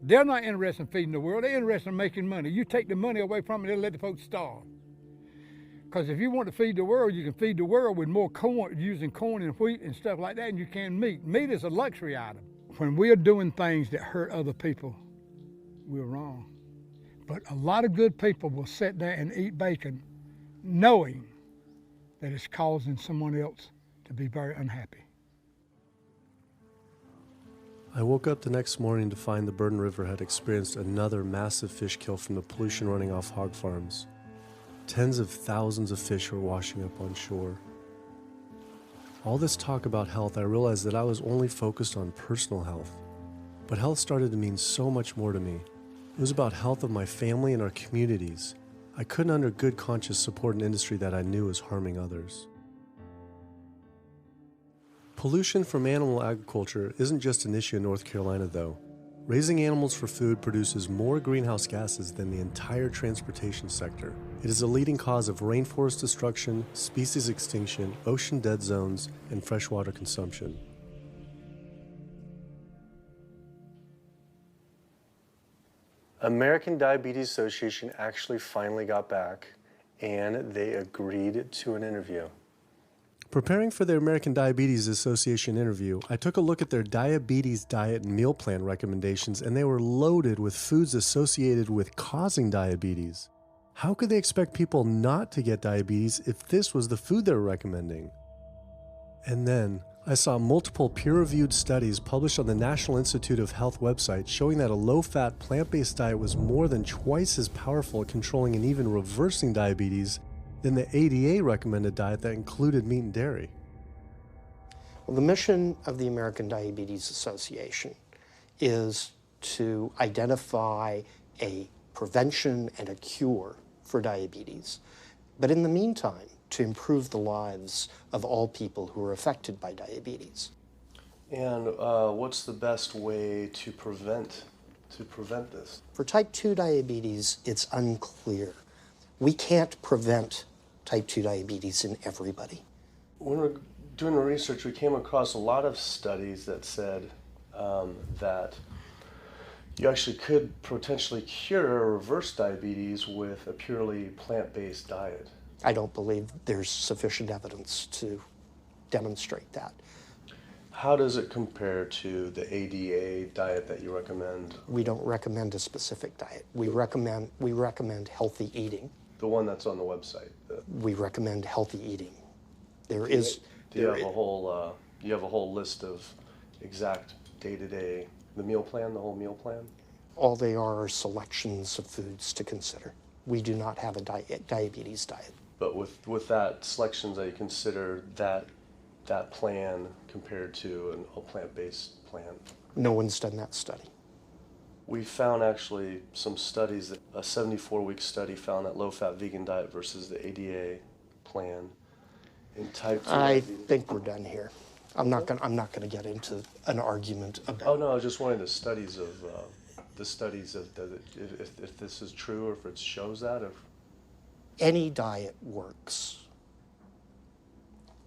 They're not interested in feeding the world. They're interested in making money. You take the money away from them, they'll let the folks starve. Because if you want to feed the world, you can feed the world with more corn, using corn and wheat and stuff like that, and you can meat. Meat is a luxury item. When we're doing things that hurt other people, we're wrong. But a lot of good people will sit there and eat bacon knowing that it's causing someone else to be very unhappy. I woke up the next morning to find the Burden River had experienced another massive fish kill from the pollution running off hog farms. Tens of thousands of fish were washing up on shore. All this talk about health, I realized that I was only focused on personal health. But health started to mean so much more to me. It was about health of my family and our communities. I couldn't under good conscience support an industry that I knew was harming others. Pollution from animal agriculture isn't just an issue in North Carolina, though. Raising animals for food produces more greenhouse gases than the entire transportation sector. It is a leading cause of rainforest destruction, species extinction, ocean dead zones, and freshwater consumption. American Diabetes Association actually finally got back and they agreed to an interview. Preparing for their American Diabetes Association interview, I took a look at their diabetes diet and meal plan recommendations, and they were loaded with foods associated with causing diabetes. How could they expect people not to get diabetes if this was the food they were recommending? And then, I saw multiple peer-reviewed studies published on the National Institute of Health website showing that a low-fat, plant-based diet was more than twice as powerful at controlling and even reversing diabetes than the ADA recommended diet that included meat and dairy. Well, the mission of the American Diabetes Association is to identify a prevention and a cure for diabetes, but in the meantime, to improve the lives of all people who are affected by diabetes. And what's the best way to prevent this? For type 2 diabetes, it's unclear. We can't prevent type 2 diabetes in everybody. When we're doing the research, we came across a lot of studies that said that you actually could potentially cure or reverse diabetes with a purely plant-based diet. I don't believe there's sufficient evidence to demonstrate that. How does it compare to the ADA diet that you recommend? We don't recommend a specific diet. We recommend healthy eating. The one that's on the website. We recommend healthy eating. Do you have a whole list of exact day-to-day, the meal plan, the whole meal plan? All they are selections of foods to consider. We do not have a diabetes diet. But with that selections, that you consider that plan compared to a plant-based plan? No one's done that study. We found actually some studies, that a 74-week study found that low-fat vegan diet versus the ADA plan in type 2 diabetes. I think we're done here. I'm not going to get into an argument about. Oh no, I was just wondering the studies of if this is true or if it shows that. any diet works.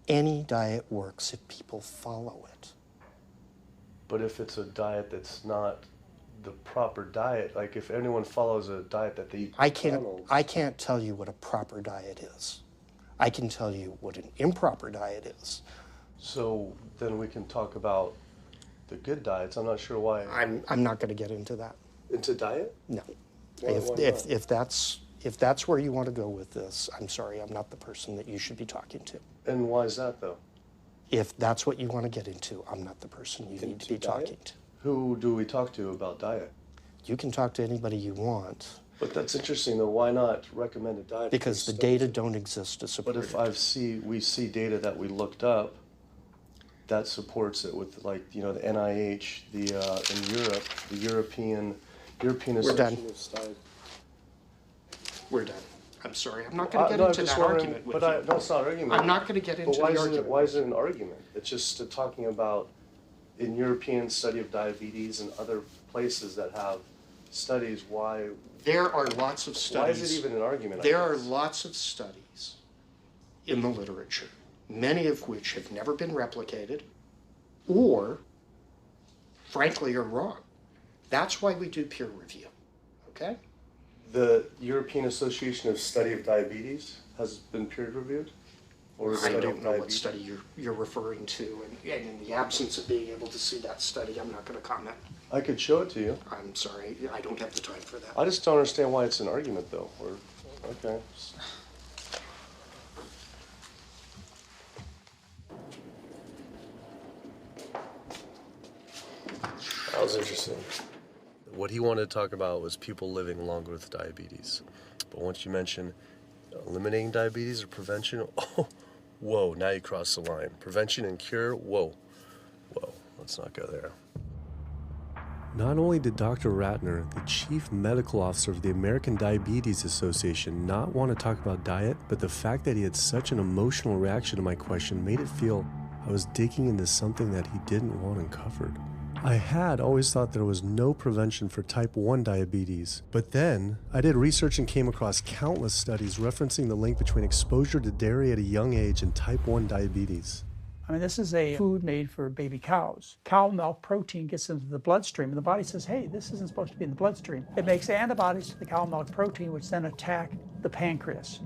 Any diet works if people follow it. But if it's a diet that's not the proper diet, like if anyone follows a diet that they eat I can't tell you what a proper diet is. I can tell you what an improper diet is. So then we can talk about the good diets. I'm not sure why. I'm not going to get into that. Into diet? No. Why not? If that's where you want to go with this, I'm sorry, I'm not the person that you should be talking to. And why is that, though? If that's what you want to get into, I'm not the person you need to be talking to. Who do we talk to about diet? You can talk to anybody you want. But that's interesting, though. Why not recommend a diet? Because the data don't exist to support it. But if we see data that we looked up that supports it with, like, you know, the NIH, in Europe, the European Association of Studies. We're done. I'm sorry. I'm not going to get into that argument with you. No, it's not an argument. I'm not going to get into the argument. Why is it an argument? It's just talking about in European study of diabetes and other places that have studies, why... There are lots of studies. Why is it even an argument? There are lots of studies in the literature, many of which have never been replicated or, frankly, are wrong. That's why we do peer review, okay? The European Association of Study of Diabetes has been peer reviewed? Or I don't know what study you're referring to, and in the absence of being able to see that study, I'm not going to comment. I could show it to you. I'm sorry, I don't have the time for that. I just don't understand why it's an argument, though. Okay. That was interesting. What he wanted to talk about was people living longer with diabetes. But once you mention eliminating diabetes or prevention, oh, whoa, now you cross the line. Prevention and cure, whoa, let's not go there. Not only did Dr. Ratner, the chief medical officer of the American Diabetes Association, not want to talk about diet, but the fact that he had such an emotional reaction to my question made it feel I was digging into something that he didn't want uncovered. I had always thought there was no prevention for type 1 diabetes, but then I did research and came across countless studies referencing the link between exposure to dairy at a young age and type 1 diabetes. I mean, this is a food made for baby cows. Cow milk protein gets into the bloodstream, and the body says, hey, this isn't supposed to be in the bloodstream. It makes antibodies to the cow milk protein, which then attack the pancreas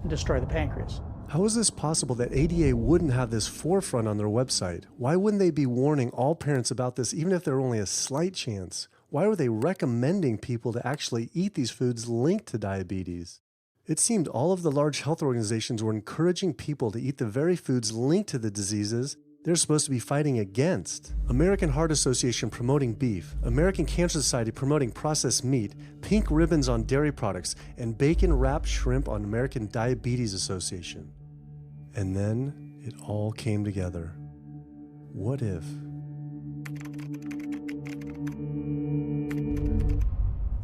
and destroy the pancreas. How is this possible that ADA wouldn't have this forefront on their website? Why wouldn't they be warning all parents about this, even if there were only a slight chance? Why were they recommending people to actually eat these foods linked to diabetes? It seemed all of the large health organizations were encouraging people to eat the very foods linked to the diseases they're supposed to be fighting against. American Heart Association promoting beef, American Cancer Society promoting processed meat, pink ribbons on dairy products, and bacon-wrapped shrimp on American Diabetes Association. And then it all came together. What if?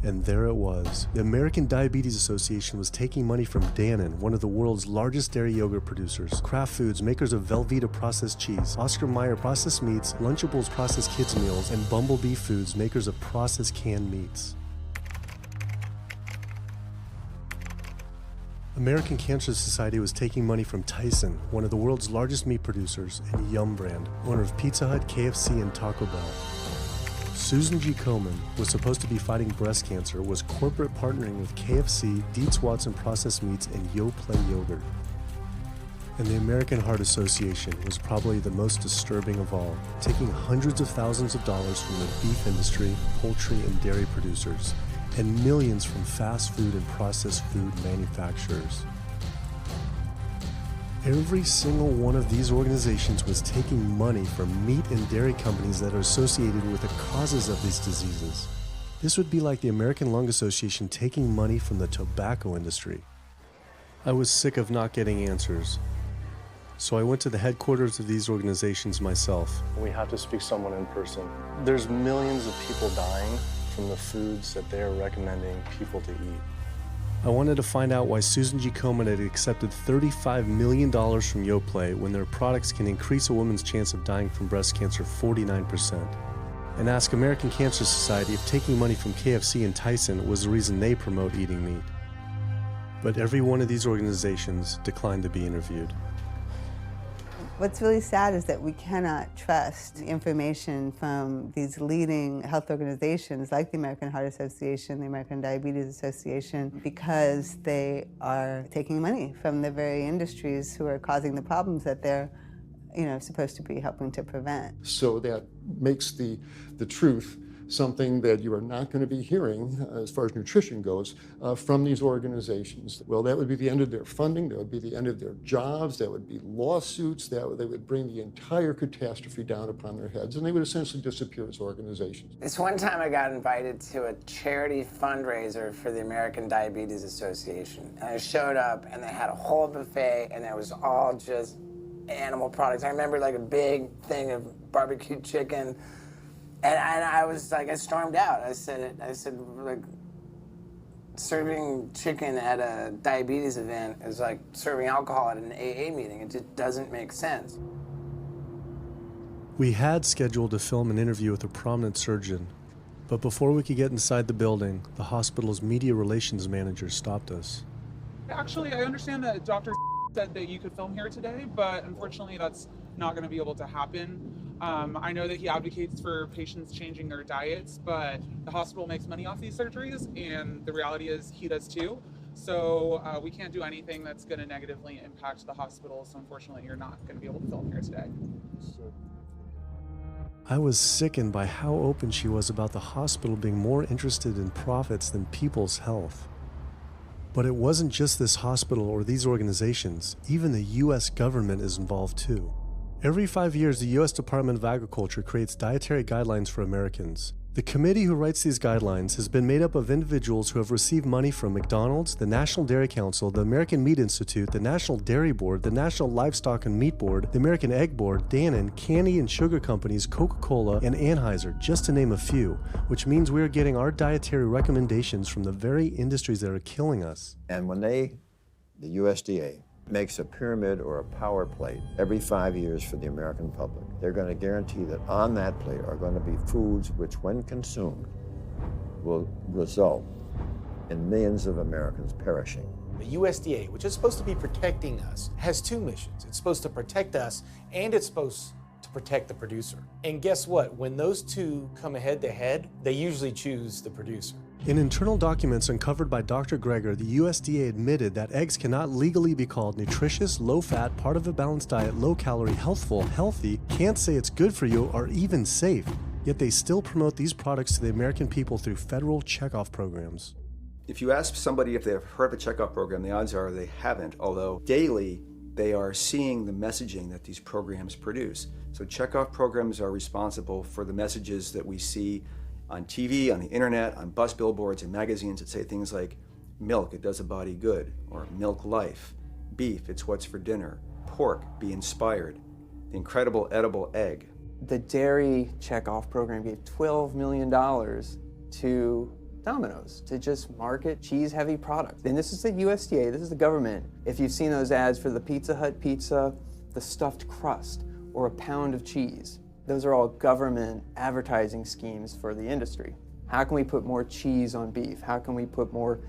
And there it was. The American Diabetes Association was taking money from Dannon, one of the world's largest dairy yogurt producers, Kraft Foods, makers of Velveeta processed cheese, Oscar Mayer processed meats, Lunchables processed kids meals, and Bumblebee Foods, makers of processed canned meats. American Cancer Society was taking money from Tyson, one of the world's largest meat producers, and Yum Brand, owner of Pizza Hut, KFC, and Taco Bell. Susan G. Komen was supposed to be fighting breast cancer, was corporate partnering with KFC, Dietz Watson Processed Meats, and Yoplait Yogurt. And the American Heart Association was probably the most disturbing of all, taking hundreds of thousands of dollars from the beef industry, poultry, and dairy producers, and millions from fast food and processed food manufacturers. Every single one of these organizations was taking money from meat and dairy companies that are associated with the causes of these diseases. This would be like the American Lung Association taking money from the tobacco industry. I was sick of not getting answers, so I went to the headquarters of these organizations myself. We have to speak to someone in person. There's millions of people dying from the foods that they're recommending people to eat. I wanted to find out why Susan G. Komen had accepted $35 million from Yoplait when their products can increase a woman's chance of dying from breast cancer 49%. And ask American Cancer Society if taking money from KFC and Tyson was the reason they promote eating meat. But every one of these organizations declined to be interviewed. What's really sad is that we cannot trust information from these leading health organizations like the American Heart Association, the American Diabetes Association, because they are taking money from the very industries who are causing the problems that they're supposed to be helping to prevent. So that makes the truth something that you are not going to be hearing, as far as nutrition goes, from these organizations. Well, that would be the end of their funding, that would be the end of their jobs, that would be lawsuits, they would bring the entire catastrophe down upon their heads, and they would essentially disappear as organizations. This one time I got invited to a charity fundraiser for the American Diabetes Association. And I showed up, and they had a whole buffet, and it was all just animal products. I remember like a big thing of barbecue chicken. And I was like, I stormed out. I said, like, serving chicken at a diabetes event is like serving alcohol at an AA meeting. It just doesn't make sense. We had scheduled to film an interview with a prominent surgeon, but before we could get inside the building, the hospital's media relations manager stopped us. Actually, I understand that Dr. said that you could film here today, but unfortunately that's not going to be able to happen. I know that he advocates for patients changing their diets, but the hospital makes money off these surgeries, and the reality is he does too. So we can't do anything that's going to negatively impact the hospital, so unfortunately you're not going to be able to film here today. I was sickened by how open she was about the hospital being more interested in profits than people's health. But it wasn't just this hospital or these organizations. Even the U.S. government is involved too. Every 5 years, the U.S. Department of Agriculture creates dietary guidelines for Americans. The committee who writes these guidelines has been made up of individuals who have received money from McDonald's, the National Dairy Council, the American Meat Institute, the National Dairy Board, the National Livestock and Meat Board, the American Egg Board, Dannon, candy and sugar companies, Coca-Cola, and Anheuser, just to name a few, which means we are getting our dietary recommendations from the very industries that are killing us. And when the USDA, makes a pyramid or a power plate every 5 years for the American public, they're going to guarantee that on that plate are going to be foods which, when consumed, will result in millions of Americans perishing. The USDA, which is supposed to be protecting us, has two missions. It's supposed to protect us, and it's supposed to protect the producer. And guess what? When those two come head to head, they usually choose the producer. In internal documents uncovered by Dr. Greger, the USDA admitted that eggs cannot legally be called nutritious, low-fat, part of a balanced diet, low-calorie, healthful, healthy, can't say it's good for you, or even safe. Yet they still promote these products to the American people through federal checkoff programs. If you ask somebody if they've heard of a checkoff program, the odds are they haven't, although daily they are seeing the messaging that these programs produce. So checkoff programs are responsible for the messages that we see on TV, on the internet, on bus billboards and magazines that say things like, milk, it does a body good, or milk life, beef, it's what's for dinner, pork, be inspired, the incredible edible egg. The dairy checkoff program gave $12 million to Domino's to just market cheese-heavy products. And this is the USDA, this is the government. If you've seen those ads for the Pizza Hut pizza, the stuffed crust, or a pound of cheese, those are all government advertising schemes for the industry. How can we put more cheese on beef? How can we put more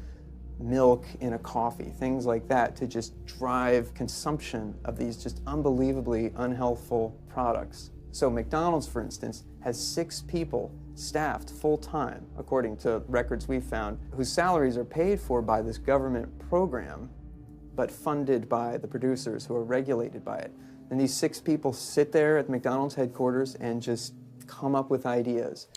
milk in a coffee? Things like that to just drive consumption of these just unbelievably unhealthful products. So McDonald's, for instance, has 6 people staffed full-time, according to records we've found, whose salaries are paid for by this government program, but funded by the producers who are regulated by it. And these 6 people sit there at McDonald's headquarters and just come up with ideas.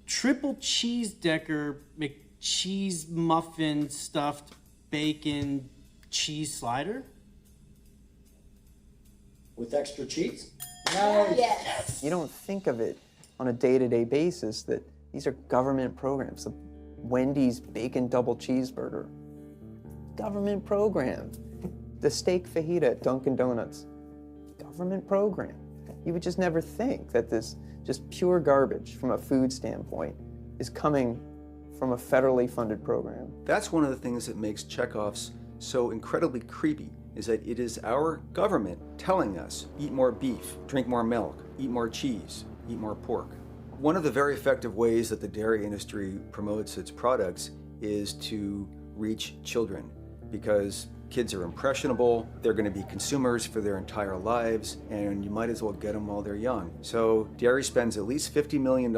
Triple cheese decker McCheese muffin stuffed bacon cheese slider? With extra cheese? Nice. Yes. You don't think of it on a day-to-day basis that these are government programs. The Wendy's bacon double cheeseburger, government program. The steak fajita at Dunkin' Donuts, government program. You would just never think that this just pure garbage from a food standpoint is coming from a federally funded program. That's one of the things that makes checkoffs so incredibly creepy, is that it is our government telling us, eat more beef, drink more milk, eat more cheese, eat more pork. One of the very effective ways that the dairy industry promotes its products is to reach children because kids are impressionable, they're going to be consumers for their entire lives, and you might as well get them while they're young. So dairy spends at least $50 million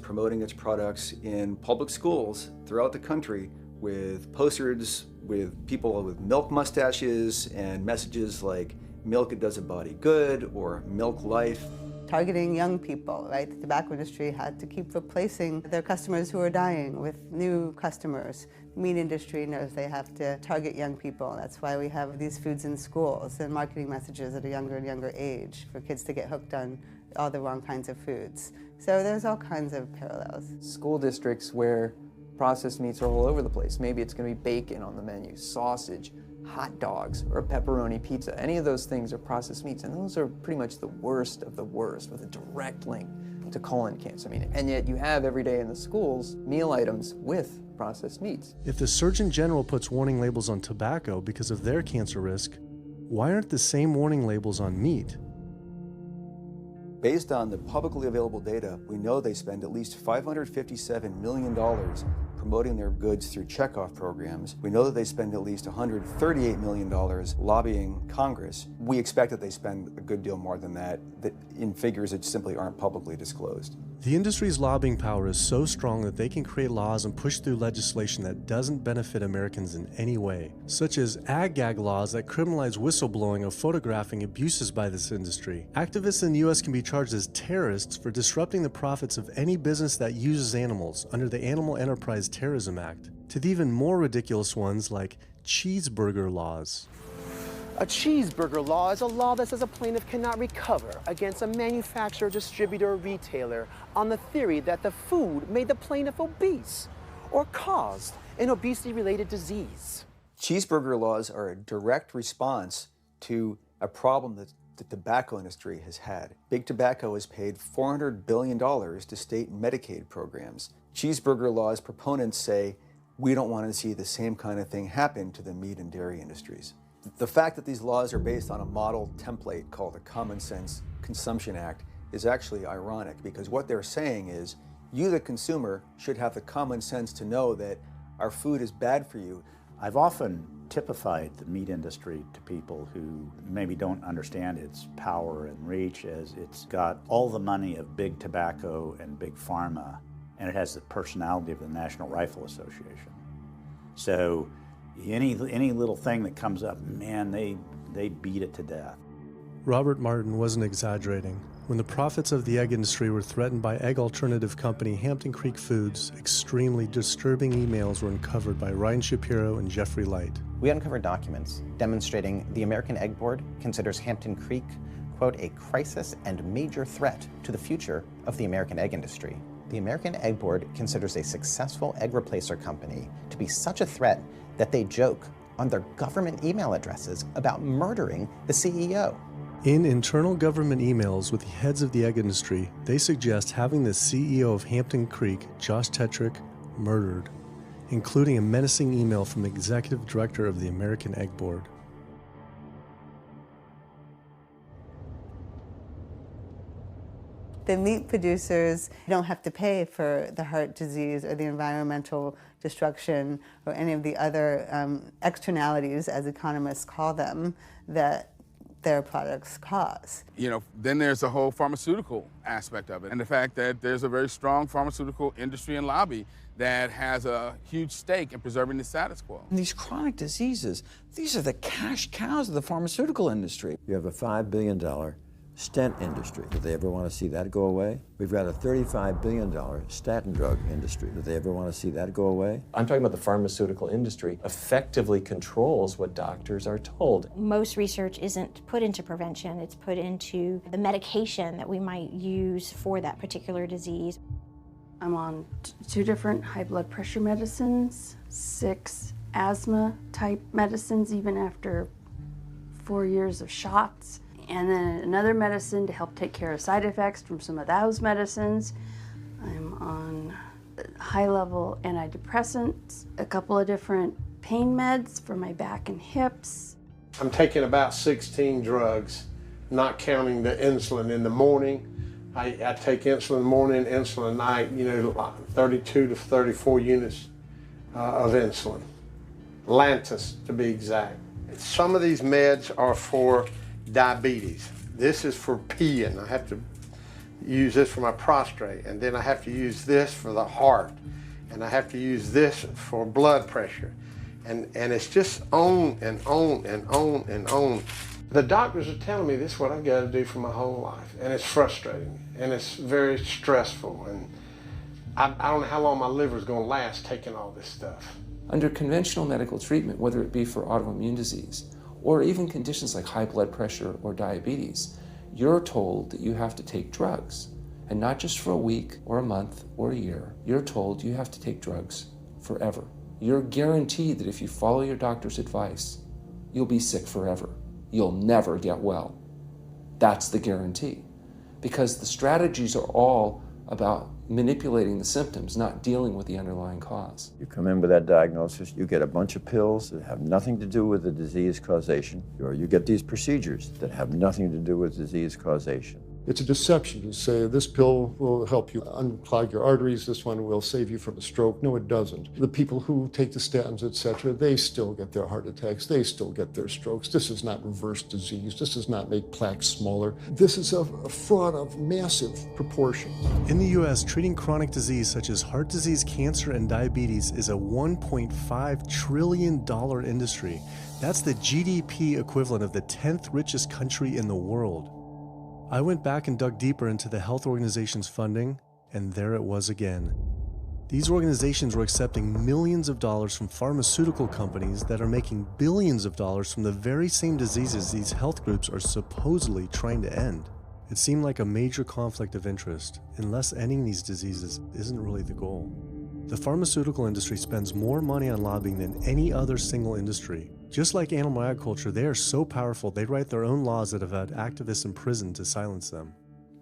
promoting its products in public schools throughout the country with posters with people with milk mustaches and messages like milk it does a body good or milk life. Targeting young people, right? The tobacco industry had to keep replacing their customers who are dying with new customers. The meat industry knows they have to target young people. That's why we have these foods in schools and marketing messages at a younger and younger age for kids to get hooked on all the wrong kinds of foods. So there's all kinds of parallels. School districts where processed meats are all over the place. Maybe it's going to be bacon on the menu, sausage, hot dogs, or a pepperoni pizza. Any of those things are processed meats, and those are pretty much the worst of the worst with a direct link to colon cancer. And yet you have every day in the schools meal items with processed meats. If the Surgeon General puts warning labels on tobacco because of their cancer risk, why aren't the same warning labels on meat? Based on the publicly available data, we know they spend at least $557 million promoting their goods through checkoff programs. We know that they spend at least $138 million lobbying Congress. We expect that they spend a good deal more than that in figures that simply aren't publicly disclosed. The industry's lobbying power is so strong that they can create laws and push through legislation that doesn't benefit Americans in any way, such as ag-gag laws that criminalize whistleblowing or photographing abuses by this industry. Activists in the U.S. can be charged as terrorists for disrupting the profits of any business that uses animals under the Animal Enterprise Terrorism Act, to the even more ridiculous ones like cheeseburger laws. A cheeseburger law is a law that says a plaintiff cannot recover against a manufacturer, distributor, or retailer on the theory that the food made the plaintiff obese or caused an obesity-related disease. Cheeseburger laws are a direct response to a problem that the tobacco industry has had. Big Tobacco has paid $400 billion to state Medicaid programs. Cheeseburger laws proponents say, we don't want to see the same kind of thing happen to the meat and dairy industries. The fact that these laws are based on a model template called the Common Sense Consumption Act is actually ironic, because what they're saying is, you, the consumer, should have the common sense to know that our food is bad for you. I've often typified the meat industry to people who maybe don't understand its power and reach, as it's got all the money of big tobacco and big pharma, and it has the personality of the National Rifle Association. So any little thing that comes up, man, they beat it to death. Robert Martin wasn't exaggerating. When the profits of the egg industry were threatened by egg alternative company Hampton Creek Foods, extremely disturbing emails were uncovered by Ryan Shapiro and Jeffrey Light. We uncovered documents demonstrating the American Egg Board considers Hampton Creek, quote, a crisis and major threat to the future of the American egg industry. The American Egg Board considers a successful egg replacer company to be such a threat that they joke on their government email addresses about murdering the CEO. In internal government emails with the heads of the egg industry, they suggest having the CEO of Hampton Creek, Josh Tetrick, murdered, including a menacing email from the executive director of the American Egg Board. The meat producers don't have to pay for the heart disease or the environmental destruction or any of the other externalities, as economists call them, that their products cause. You know, then there's the whole pharmaceutical aspect of it, and the fact that there's a very strong pharmaceutical industry and lobby that has a huge stake in preserving the status quo. And these chronic diseases, these are the cash cows of the pharmaceutical industry. You have a $5 billion stent industry. Do they ever want to see that go away? We've got a $35 billion statin drug industry. Do they ever want to see that go away? I'm talking about the pharmaceutical industry effectively controls what doctors are told. Most research isn't put into prevention, it's put into the medication that we might use for that particular disease. I'm on 2 different high blood pressure medicines, 6 asthma type medicines, even after 4 years of shots. And then another medicine to help take care of side effects from some of those medicines. I'm on high-level antidepressants, a couple of different pain meds for my back and hips. I'm taking about 16 drugs, not counting the insulin in the morning. I take insulin morning, insulin night, 32 to 34 units of insulin. Lantus to be exact. Some of these meds are for diabetes. This is for peeing. I have to use this for my prostate, and then I have to use this for the heart, and I have to use this for blood pressure. And it's just on and on and on and on. The doctors are telling me this is what I've got to do for my whole life, and it's frustrating, and it's very stressful, and I don't know how long my liver is going to last taking all this stuff. Under conventional medical treatment, whether it be for autoimmune disease or even conditions like high blood pressure or diabetes, you're told that you have to take drugs. And not just for a week or a month or a year. You're told you have to take drugs forever. You're guaranteed that if you follow your doctor's advice, you'll be sick forever. You'll never get well. That's the guarantee. Because the strategies are all about manipulating the symptoms, not dealing with the underlying cause. You come in with that diagnosis, you get a bunch of pills that have nothing to do with the disease causation, or you get these procedures that have nothing to do with disease causation. It's a deception. You say this pill will help you unclog your arteries, this one will save you from a stroke. No, it doesn't. The people who take the statins, etc., they still get their heart attacks, they still get their strokes. This does not reverse disease. This does not make plaques smaller. This is a fraud of massive proportions. In the US, treating chronic disease such as heart disease, cancer, and diabetes is a $1.5 trillion industry. That's the GDP equivalent of the 10th richest country in the world. I went back and dug deeper into the health organization's funding, and there it was again. These organizations were accepting millions of dollars from pharmaceutical companies that are making billions of dollars from the very same diseases these health groups are supposedly trying to end. It seemed like a major conflict of interest, unless ending these diseases isn't really the goal. The pharmaceutical industry spends more money on lobbying than any other single industry. Just like animal agriculture, they are so powerful they write their own laws that have had activists imprisoned to silence them.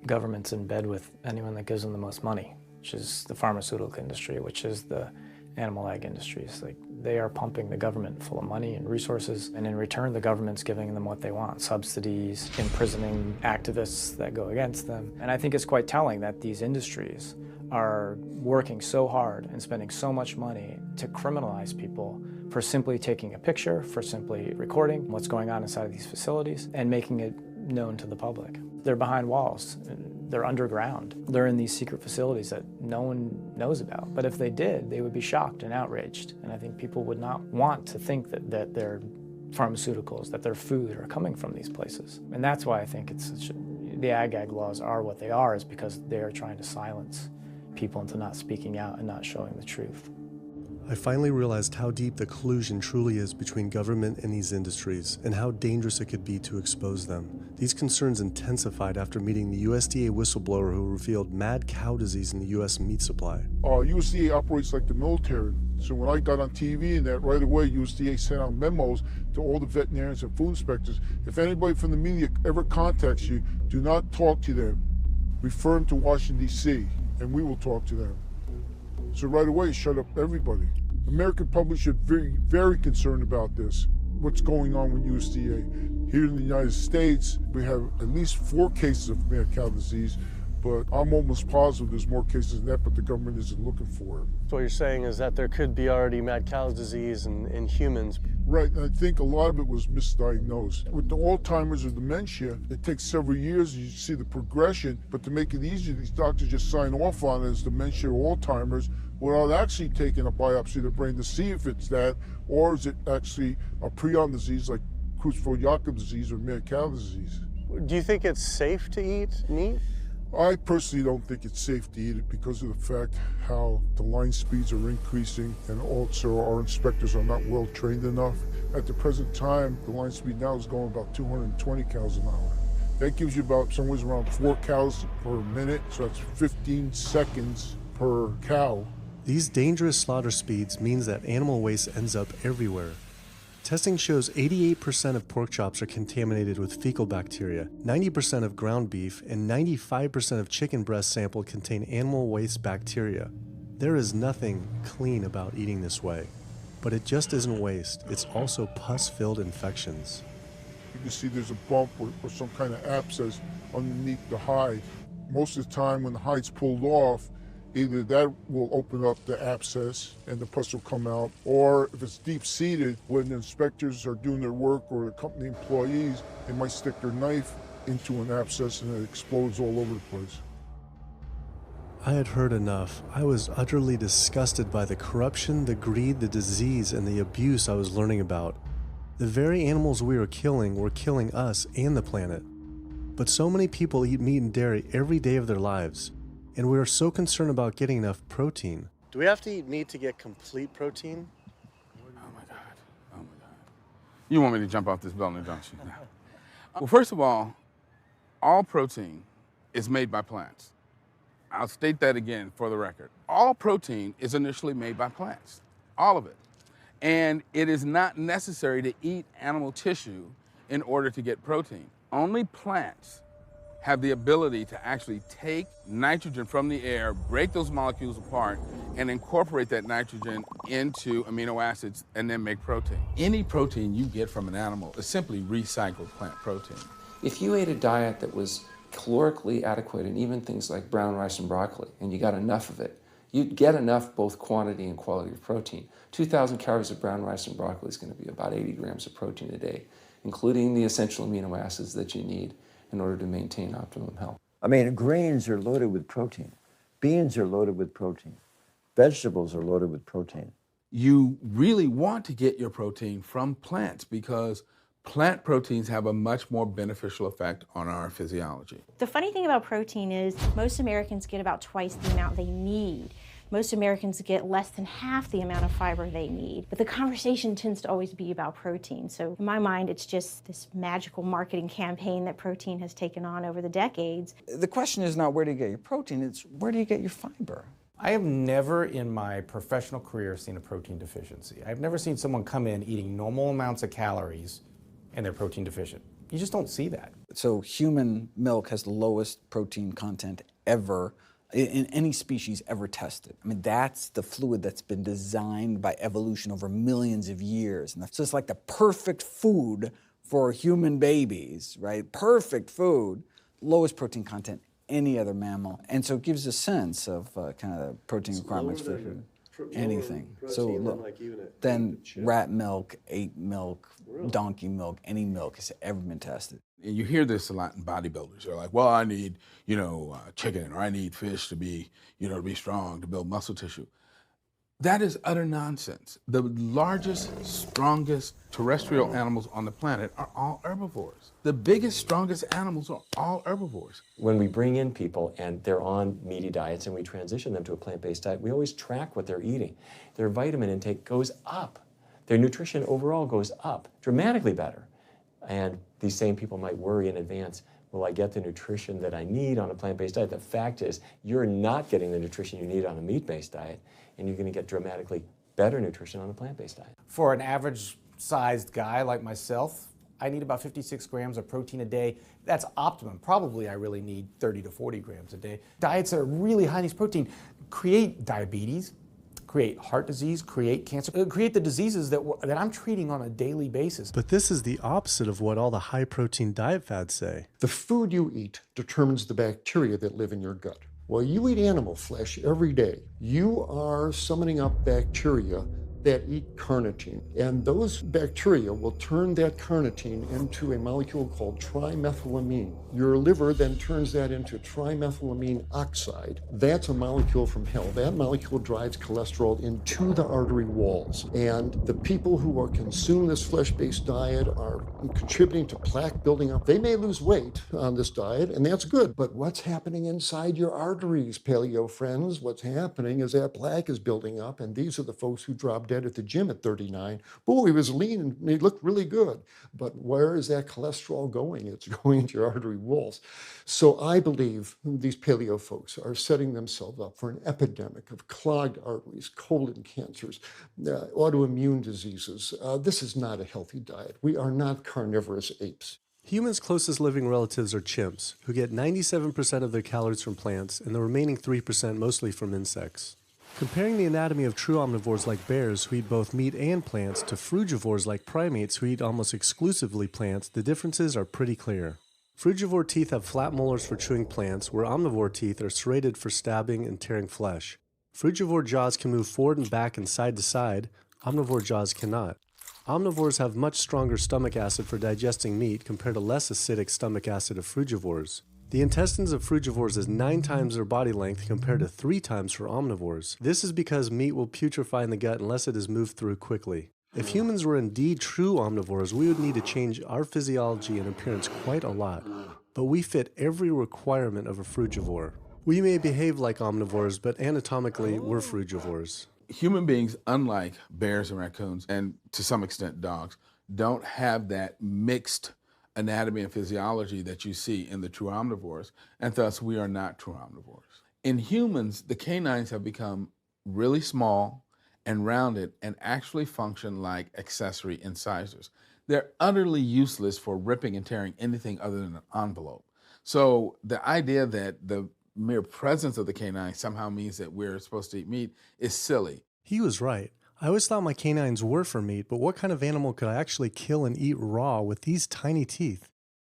Government's in bed with anyone that gives them the most money, which is the pharmaceutical industry, which is the animal ag industries. Like, they are pumping the government full of money and resources, and in return the government's giving them what they want: subsidies, imprisoning activists that go against them. And I think it's quite telling that these industries are working so hard and spending so much money to criminalize people for simply taking a picture, for simply recording what's going on inside of these facilities and making it known to the public. They're behind walls, they're underground, they're in these secret facilities that no one knows about. But if they did, they would be shocked and outraged. And I think people would not want to think that their pharmaceuticals, that their food are coming from these places. And that's why I think the ag laws are what they are, is because they are trying to silence people into not speaking out and not showing the truth. I finally realized how deep the collusion truly is between government and these industries, and how dangerous it could be to expose them. These concerns intensified after meeting the USDA whistleblower who revealed mad cow disease in the US meat supply. USDA operates like the military. So when I got on TV and that, right away USDA sent out memos to all the veterinarians and food inspectors. If anybody from the media ever contacts you, do not talk to them. Refer them to Washington, D.C., and we will talk to them. So right away, shut up everybody. American public should be very concerned about this, what's going on with USDA. Here in the United States, we have at least 4 cases of mad cow disease, but I'm almost positive there's more cases than that, but the government isn't looking for it. So what you're saying is that there could be already mad cow disease in humans. Right, and I think a lot of it was misdiagnosed. With the Alzheimer's or dementia, it takes several years, you see the progression, but to make it easier, these doctors just sign off on it as dementia or Alzheimer's without actually taking a biopsy of the brain to see if it's that, or is it actually a prion disease like Creutzfeldt-Jakob disease or mad cow disease. Do you think it's safe to eat meat? I personally don't think it's safe to eat it because of the fact how the line speeds are increasing, and also our inspectors are not well trained enough. At the present time, the line speed now is going about 220 cows an hour. That gives you about somewhere around 4 cows per minute, so that's 15 seconds per cow. These dangerous slaughter speeds means that animal waste ends up everywhere. Testing shows 88% of pork chops are contaminated with fecal bacteria, 90% of ground beef, and 95% of chicken breast sampled contain animal waste bacteria. There is nothing clean about eating this way. But it just isn't waste, it's also pus-filled infections. You can see there's a bump or some kind of abscess underneath the hide. Most of the time when the hide's pulled off, Either that will open up the abscess and the pus will come out, or if it's deep-seated, when the inspectors are doing their work or the company employees, they might stick their knife into an abscess and it explodes all over the place. I had heard enough. I was utterly disgusted by the corruption, the greed, the disease, and the abuse I was learning about. The very animals we were killing us and the planet. But so many people eat meat and dairy every day of their lives, and we are so concerned about getting enough protein. Do we have to eat meat to get complete protein? Oh my God. You want me to jump off this building, don't you? No. Well, first of all protein is made by plants. I'll state that again for the record. All protein is initially made by plants, all of it. And it is not necessary to eat animal tissue in order to get protein. Only plants have the ability to actually take nitrogen from the air, break those molecules apart, and incorporate that nitrogen into amino acids and then make protein. Any protein you get from an animal is simply recycled plant protein. If you ate a diet that was calorically adequate, and even things like brown rice and broccoli, and you got enough of it, you'd get enough both quantity and quality of protein. 2,000 calories of brown rice and broccoli is going to be about 80 grams of protein a day, including the essential amino acids that you need in order to maintain optimum health. I mean, grains are loaded with protein. Beans are loaded with protein. Vegetables are loaded with protein. You really want to get your protein from plants because plant proteins have a much more beneficial effect on our physiology. The funny thing about protein is most Americans get about twice the amount they need. Most Americans get less than half the amount of fiber they need. But the conversation tends to always be about protein. So in my mind, it's just this magical marketing campaign that protein has taken on over the decades. The question is not where do you get your protein, it's where do you get your fiber? I have never in my professional career seen a protein deficiency. I've never seen someone come in eating normal amounts of calories and they're protein deficient. You just don't see that. So human milk has the lowest protein content ever in any species ever tested. I mean, that's the fluid that's been designed by evolution over millions of years. And so it's like the perfect food for human babies, right? Perfect food, lowest protein content any other mammal. And so it gives a sense of kind of protein requirements for food. Anything. So then rat milk, ape milk, donkey milk, any milk has ever been tested. And you hear this a lot in bodybuilders. They're like, well, I need, chicken, or I need fish to be, to be strong, to build muscle tissue. That is utter nonsense. The largest, strongest terrestrial animals on the planet are all herbivores. The biggest, strongest animals are all herbivores. When we bring in people and they're on meaty diets and we transition them to a plant-based diet, we always track what they're eating. Their vitamin intake goes up. Their nutrition overall goes up, dramatically better. And these same people might worry in advance, will I get the nutrition that I need on a plant-based diet? The fact is, you're not getting the nutrition you need on a meat-based diet, and you're going to get dramatically better nutrition on a plant-based diet. For an average-sized guy like myself, I need about 56 grams of protein a day. That's optimum. Probably I really need 30 to 40 grams a day. Diets that are really high in these protein create diabetes, create heart disease, create cancer, create the diseases that I'm treating on a daily basis. But this is the opposite of what all the high-protein diet fads say. The food you eat determines the bacteria that live in your gut. Well, you eat animal flesh every day. You are summoning up bacteria that eat carnitine. And those bacteria will turn that carnitine into a molecule called trimethylamine. Your liver then turns that into trimethylamine oxide. That's a molecule from hell. That molecule drives cholesterol into the artery walls. And the people who are consuming this flesh-based diet are contributing to plaque building up. They may lose weight on this diet, and that's good. But what's happening inside your arteries, paleo friends? What's happening is that plaque is building up, and these are the folks who dropped dead at the gym at 39. Boy, he was lean and he looked really good. But where is that cholesterol going? It's going into your artery walls. So I believe these paleo folks are setting themselves up for an epidemic of clogged arteries, colon cancers, autoimmune diseases. This is not a healthy diet. We are not carnivorous apes. Humans' closest living relatives are chimps, who get 97% of their calories from plants and the remaining 3% mostly from insects. Comparing the anatomy of true omnivores like bears, who eat both meat and plants, to frugivores like primates, who eat almost exclusively plants, the differences are pretty clear. Frugivore teeth have flat molars for chewing plants, where omnivore teeth are serrated for stabbing and tearing flesh. Frugivore jaws can move forward and back and side to side. Omnivore jaws cannot. Omnivores have much stronger stomach acid for digesting meat compared to less acidic stomach acid of frugivores. The intestines of frugivores is 9 times their body length compared to 3 times for omnivores. This is because meat will putrefy in the gut unless it is moved through quickly. If humans were indeed true omnivores, we would need to change our physiology and appearance quite a lot. But we fit every requirement of a frugivore. We may behave like omnivores, but anatomically, we're frugivores. Human beings, unlike bears and raccoons, and to some extent dogs, don't have that mixed anatomy and physiology that you see in the true omnivores, and thus we are not true omnivores. In humans, the canines have become really small and rounded and actually function like accessory incisors. They're utterly useless for ripping and tearing anything other than an envelope. So the idea that the mere presence of the canine somehow means that we're supposed to eat meat is silly. He was right. I always thought my canines were for meat, but what kind of animal could I actually kill and eat raw with these tiny teeth?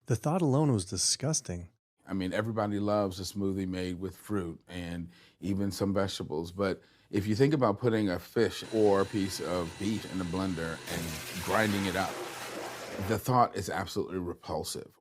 The thought alone was disgusting. I mean, everybody loves a smoothie made with fruit and even some vegetables, but if you think about putting a fish or a piece of beef in a blender and grinding it up, the thought is absolutely repulsive.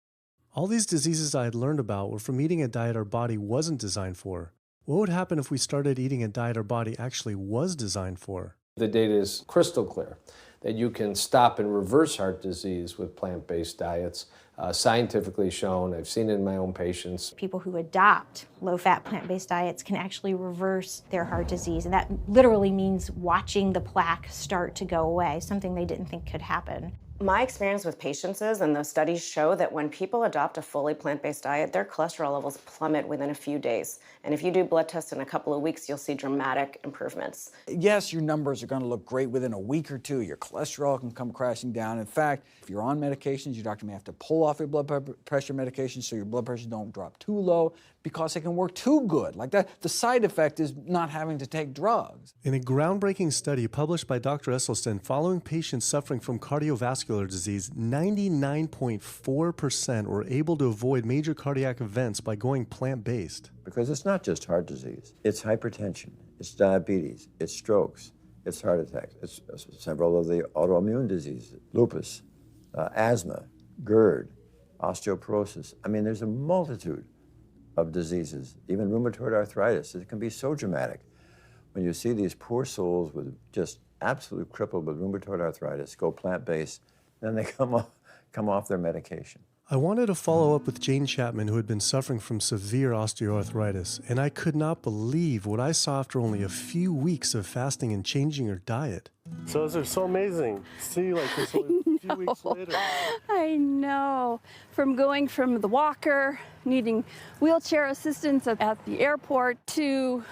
All these diseases I had learned about were from eating a diet our body wasn't designed for. What would happen if we started eating a diet our body actually was designed for? The data is crystal clear that you can stop and reverse heart disease with plant-based diets. Scientifically shown, I've seen it in my own patients. People who adopt low-fat plant-based diets can actually reverse their heart disease, and that literally means watching the plaque start to go away, something they didn't think could happen. My experience with patients is, and those studies show, that when people adopt a fully plant-based diet, their cholesterol levels plummet within a few days. And if you do blood tests in a couple of weeks, you'll see dramatic improvements. Yes, your numbers are going to look great within a week or two. Your cholesterol can come crashing down. In fact, if you're on medications, your doctor may have to pull off your blood pressure medications so your blood pressure don't drop too low because it can work too good. Like that, the side effect is not having to take drugs. In a groundbreaking study published by Dr. Esselstyn following patients suffering from cardiovascular disease, 99.4% were able to avoid major cardiac events by going plant-based. Because it's not just heart disease. It's hypertension, it's diabetes, it's strokes, it's heart attacks, it's several of the autoimmune diseases, lupus, asthma, GERD, osteoporosis. I mean, there's a multitude of diseases, even rheumatoid arthritis. It can be so dramatic. When you see these poor souls with just absolutely crippled with rheumatoid arthritis go plant-based, then they come off their medication. I wanted to follow up with Jane Chapman, who had been suffering from severe osteoarthritis, and I could not believe what I saw after only a few weeks of fasting and changing her diet. So those are so amazing. See, like this only a few weeks later. I know. From going from the walker, needing wheelchair assistance at the airport, to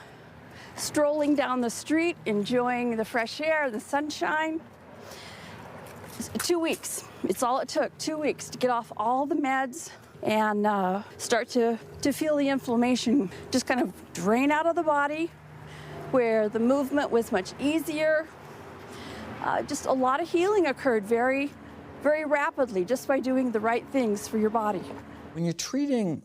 strolling down the street, enjoying the fresh air, the sunshine. 2 weeks. It's all it took, 2 weeks to get off all the meds and start to feel the inflammation just kind of drain out of the body, where the movement was much easier. Just a lot of healing occurred very, very rapidly just by doing the right things for your body. When you're treating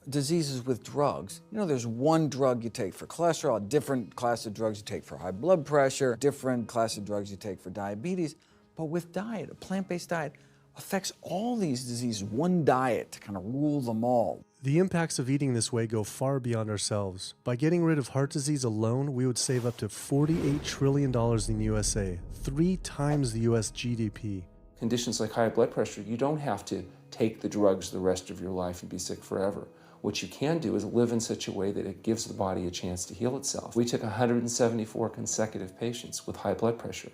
diseases with drugs, you know, there's one drug you take for cholesterol, a different class of drugs you take for high blood pressure, different class of drugs you take for diabetes. But with diet, a plant-based diet affects all these diseases, one diet to kind of rule them all. The impacts of eating this way go far beyond ourselves. By getting rid of heart disease alone, we would save up to $48 trillion in the USA, 3 times the US GDP. Conditions like high blood pressure, you don't have to take the drugs the rest of your life and be sick forever. What you can do is live in such a way that it gives the body a chance to heal itself. We took 174 consecutive patients with high blood pressure,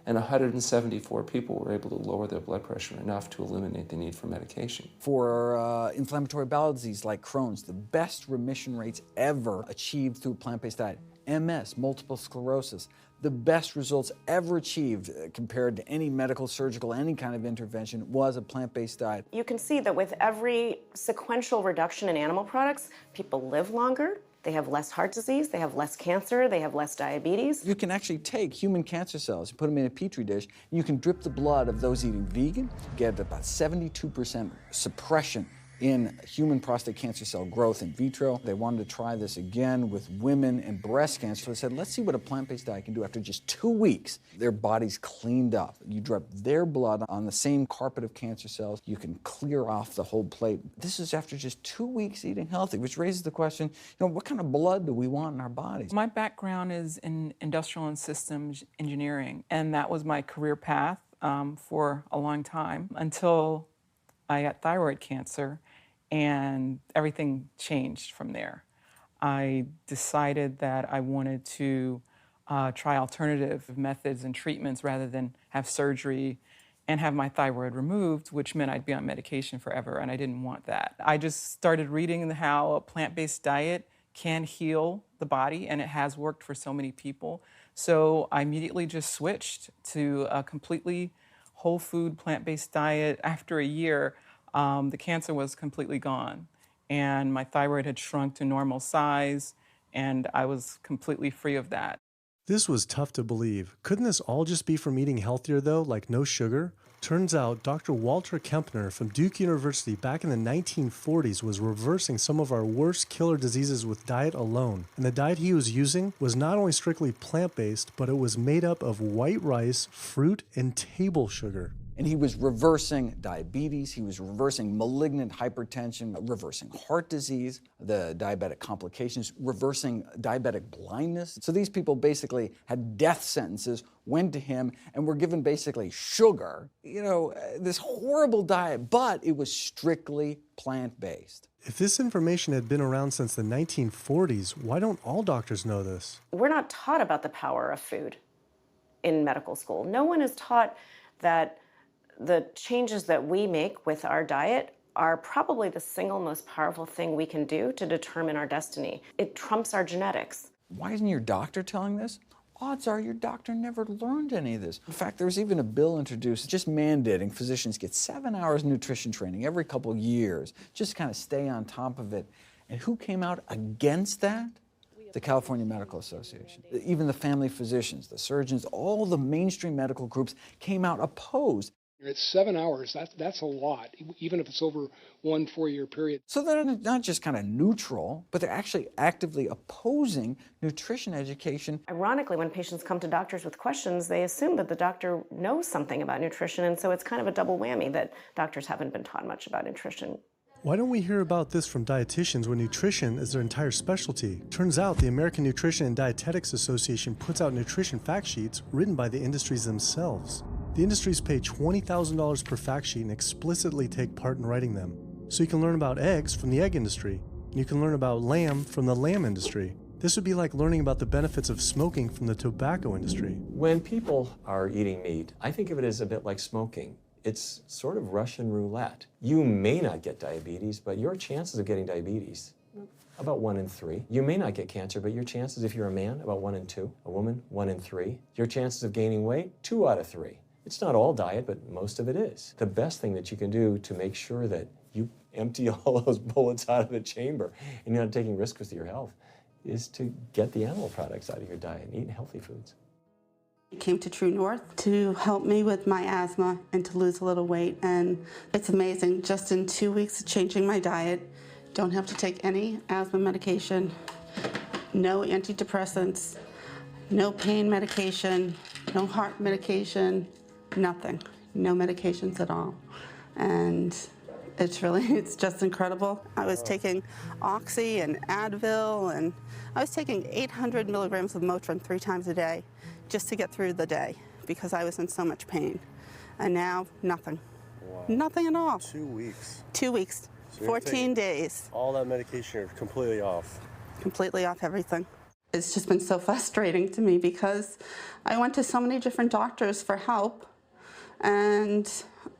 and 174 people were able to lower their blood pressure enough to eliminate the need for medication. For inflammatory bowel disease like Crohn's, the best remission rates ever achieved through a plant-based diet. MS, multiple sclerosis, the best results ever achieved compared to any medical, surgical, any kind of intervention was a plant-based diet. You can see that with every sequential reduction in animal products, people live longer, they have less heart disease, they have less cancer, they have less diabetes. You can actually take human cancer cells, put them in a petri dish, and you can drip the blood of those eating vegan, get about 72% suppression in human prostate cancer cell growth in vitro. They wanted to try this again with women and breast cancer. So they said, let's see what a plant-based diet can do. After just 2 weeks, their bodies cleaned up. You drop their blood on the same carpet of cancer cells. You can clear off the whole plate. This is after just 2 weeks eating healthy, which raises the question, what kind of blood do we want in our bodies? My background is in industrial and systems engineering, and that was my career path for a long time until I got thyroid cancer, and everything changed from there. I decided that I wanted to try alternative methods and treatments rather than have surgery and have my thyroid removed, which meant I'd be on medication forever, and I didn't want that. I just started reading how a plant-based diet can heal the body, and it has worked for so many people. So I immediately just switched to a completely whole food plant-based diet. After a year, the cancer was completely gone, and my thyroid had shrunk to normal size, and I was completely free of that. This was tough to believe. Couldn't this all just be from eating healthier though, like no sugar? Turns out Dr. Walter Kempner from Duke University back in the 1940s was reversing some of our worst killer diseases with diet alone. And the diet he was using was not only strictly plant-based, but it was made up of white rice, fruit, and table sugar. And he was reversing diabetes, he was reversing malignant hypertension, reversing heart disease, the diabetic complications, reversing diabetic blindness. So these people basically had death sentences, went to him, and were given basically sugar, this horrible diet, but it was strictly plant-based. If this information had been around since the 1940s, why don't all doctors know this? We're not taught about the power of food in medical school. No one is taught that the changes that we make with our diet are probably the single most powerful thing we can do to determine our destiny. It trumps our genetics. Why isn't your doctor telling this? Odds are your doctor never learned any of this. In fact, there was even a bill introduced just mandating physicians get 7 hours nutrition training every couple years, just to kind of stay on top of it. And who came out against that? The California Medical Association. Even the family physicians, the surgeons, all the mainstream medical groups came out opposed. It's 7 hours, that's a lot, even if it's over 1 4-year period. So they're not just kind of neutral, but they're actually actively opposing nutrition education. Ironically, when patients come to doctors with questions, they assume that the doctor knows something about nutrition, and so it's kind of a double whammy that doctors haven't been taught much about nutrition. Why don't we hear about this from dietitians when nutrition is their entire specialty? Turns out the American Nutrition and Dietetics Association puts out nutrition fact sheets written by the industries themselves. The industries pay $20,000 per fact sheet and explicitly take part in writing them. So you can learn about eggs from the egg industry, and you can learn about lamb from the lamb industry. This would be like learning about the benefits of smoking from the tobacco industry. When people are eating meat, I think of it as a bit like smoking. It's sort of Russian roulette. You may not get diabetes, but your chances of getting diabetes, about 1 in 3. You may not get cancer, but your chances, if you're a man, about 1 in 2. A woman, 1 in 3. Your chances of gaining weight, 2 out of 3. It's not all diet, but most of it is. The best thing that you can do to make sure that you empty all those bullets out of the chamber and you're not taking risks with your health is to get the animal products out of your diet and eat healthy foods. I came to True North to help me with my asthma and to lose a little weight, and it's amazing. Just in 2 weeks of changing my diet, don't have to take any asthma medication, no antidepressants, no pain medication, no heart medication, nothing, no medications at all. And it's just incredible. I was taking Oxy and Advil, and I was taking 800 milligrams of Motrin 3 times a day just to get through the day because I was in so much pain. And now, nothing. Wow. Nothing at all. 2 weeks. 2 weeks, So 14 days. All that medication, you're completely off. Completely off everything. It's just been so frustrating to me because I went to so many different doctors for help, and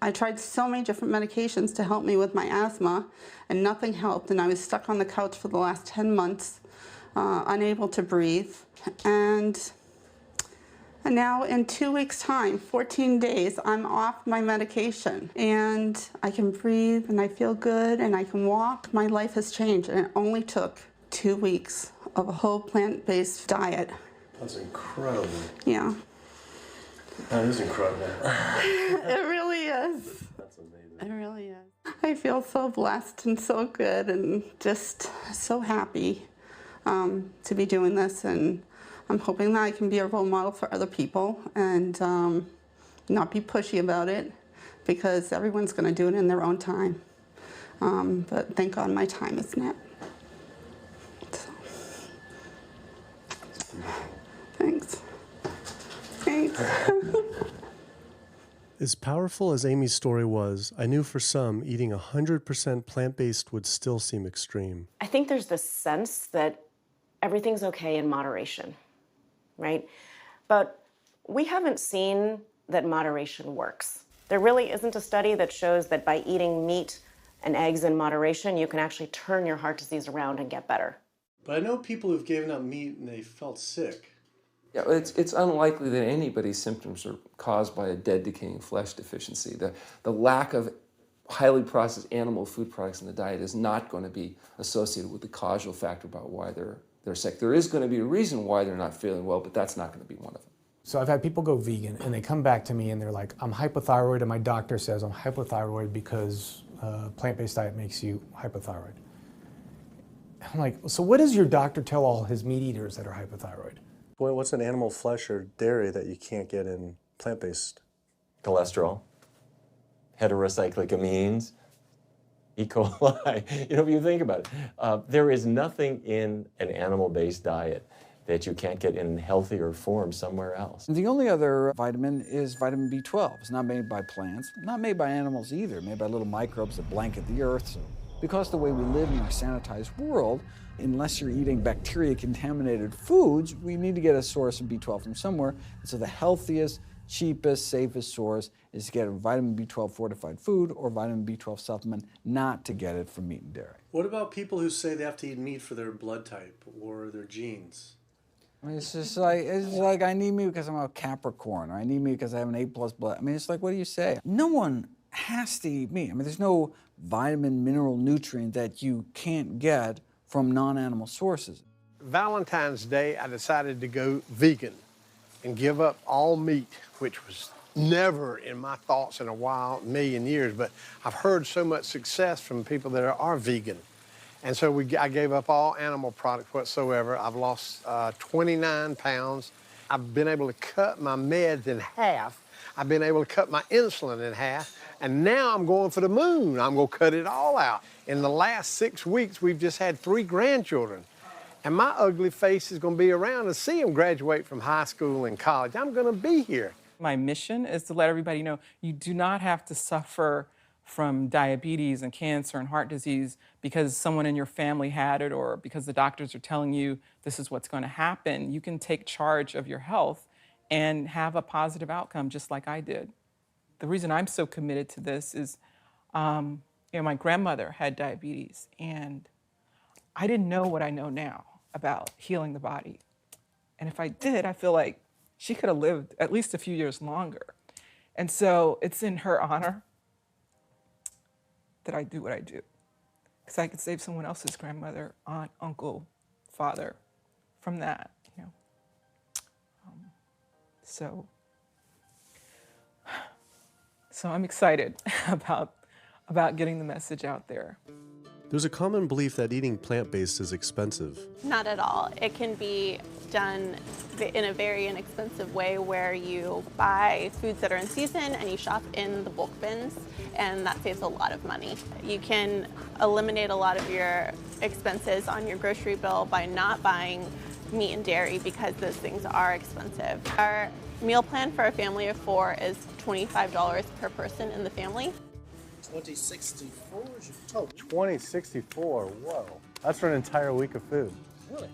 I tried so many different medications to help me with my asthma, and nothing helped, and I was stuck on the couch for the last 10 months, unable to breathe. And now in 2 weeks' time, 14 days, I'm off my medication, and I can breathe, and I feel good, and I can walk. My life has changed, and it only took 2 weeks of a whole plant-based diet. That's incredible. Yeah. That is incredible. It really is. That's amazing. It really is. I feel so blessed and so good and just so happy to be doing this, and I'm hoping that I can be a role model for other people and not be pushy about it, because everyone's going to do it in their own time. But thank God my time is now. So. Thanks. Thanks. As powerful as Amy's story was, I knew for some, eating 100% plant-based would still seem extreme. I think there's this sense that everything's okay in moderation, right? But we haven't seen that moderation works. There really isn't a study that shows that by eating meat and eggs in moderation, you can actually turn your heart disease around and get better. But I know people who've given up meat and they felt sick. Yeah, it's unlikely that anybody's symptoms are caused by a dead, decaying flesh deficiency. The lack of highly processed animal food products in the diet is not going to be associated with the causal factor about why they're sick. There is going to be a reason why they're not feeling well, but that's not going to be one of them. So I've had people go vegan and they come back to me and they're like, I'm hypothyroid and my doctor says I'm hypothyroid because plant-based diet makes you hypothyroid. I'm like, so what does your doctor tell all his meat eaters that are hypothyroid? Boy, what's an animal flesh or dairy that you can't get in plant-based? Cholesterol, heterocyclic amines, E. coli. You know, if you think about it, there is nothing in an animal-based diet that you can't get in healthier form somewhere else. The only other vitamin is vitamin B12. It's not made by plants, not made by animals either, made by little microbes that blanket the earth. So because the way we live in our sanitized world, unless you're eating bacteria-contaminated foods, we need to get a source of B12 from somewhere. And so the healthiest, cheapest, safest source is to get a vitamin B12 fortified food or vitamin B12 supplement, not to get it from meat and dairy. What about people who say they have to eat meat for their blood type or their genes? I mean, it's like I need meat because I'm a Capricorn, or I need meat because I have an A+ blood. I mean, it's like, what do you say? No one has to eat meat. I mean, there's no vitamin, mineral, nutrient that you can't get from non-animal sources. Valentine's Day, I decided to go vegan and give up all meat, which was never in my thoughts in a million years, but I've heard so much success from people that are vegan. And so I gave up all animal products whatsoever. I've lost 29 pounds. I've been able to cut my meds in half. I've been able to cut my insulin in half. And now I'm going for the moon. I'm going to cut it all out. In the last 6 weeks, we've just had 3 grandchildren. And my ugly face is going to be around to see them graduate from high school and college. I'm going to be here. My mission is to let everybody know you do not have to suffer from diabetes and cancer and heart disease because someone in your family had it or because the doctors are telling you this is what's going to happen. You can take charge of your health and have a positive outcome just like I did. The reason I'm so committed to this is, my grandmother had diabetes and I didn't know what I know now about healing the body. And if I did, I feel like she could have lived at least a few years longer. And so it's in her honor that I do what I do. Because I could save someone else's grandmother, aunt, uncle, father from that, So I'm excited about getting the message out there. There's a common belief that eating plant-based is expensive. Not at all. It can be done in a very inexpensive way where you buy foods that are in season and you shop in the bulk bins, and that saves a lot of money. You can eliminate a lot of your expenses on your grocery bill by not buying meat and dairy because those things are expensive. Our meal plan for a family of 4 is $25 per person in the family. 2064 is your total. 2064, whoa. That's for an entire week of food. Really?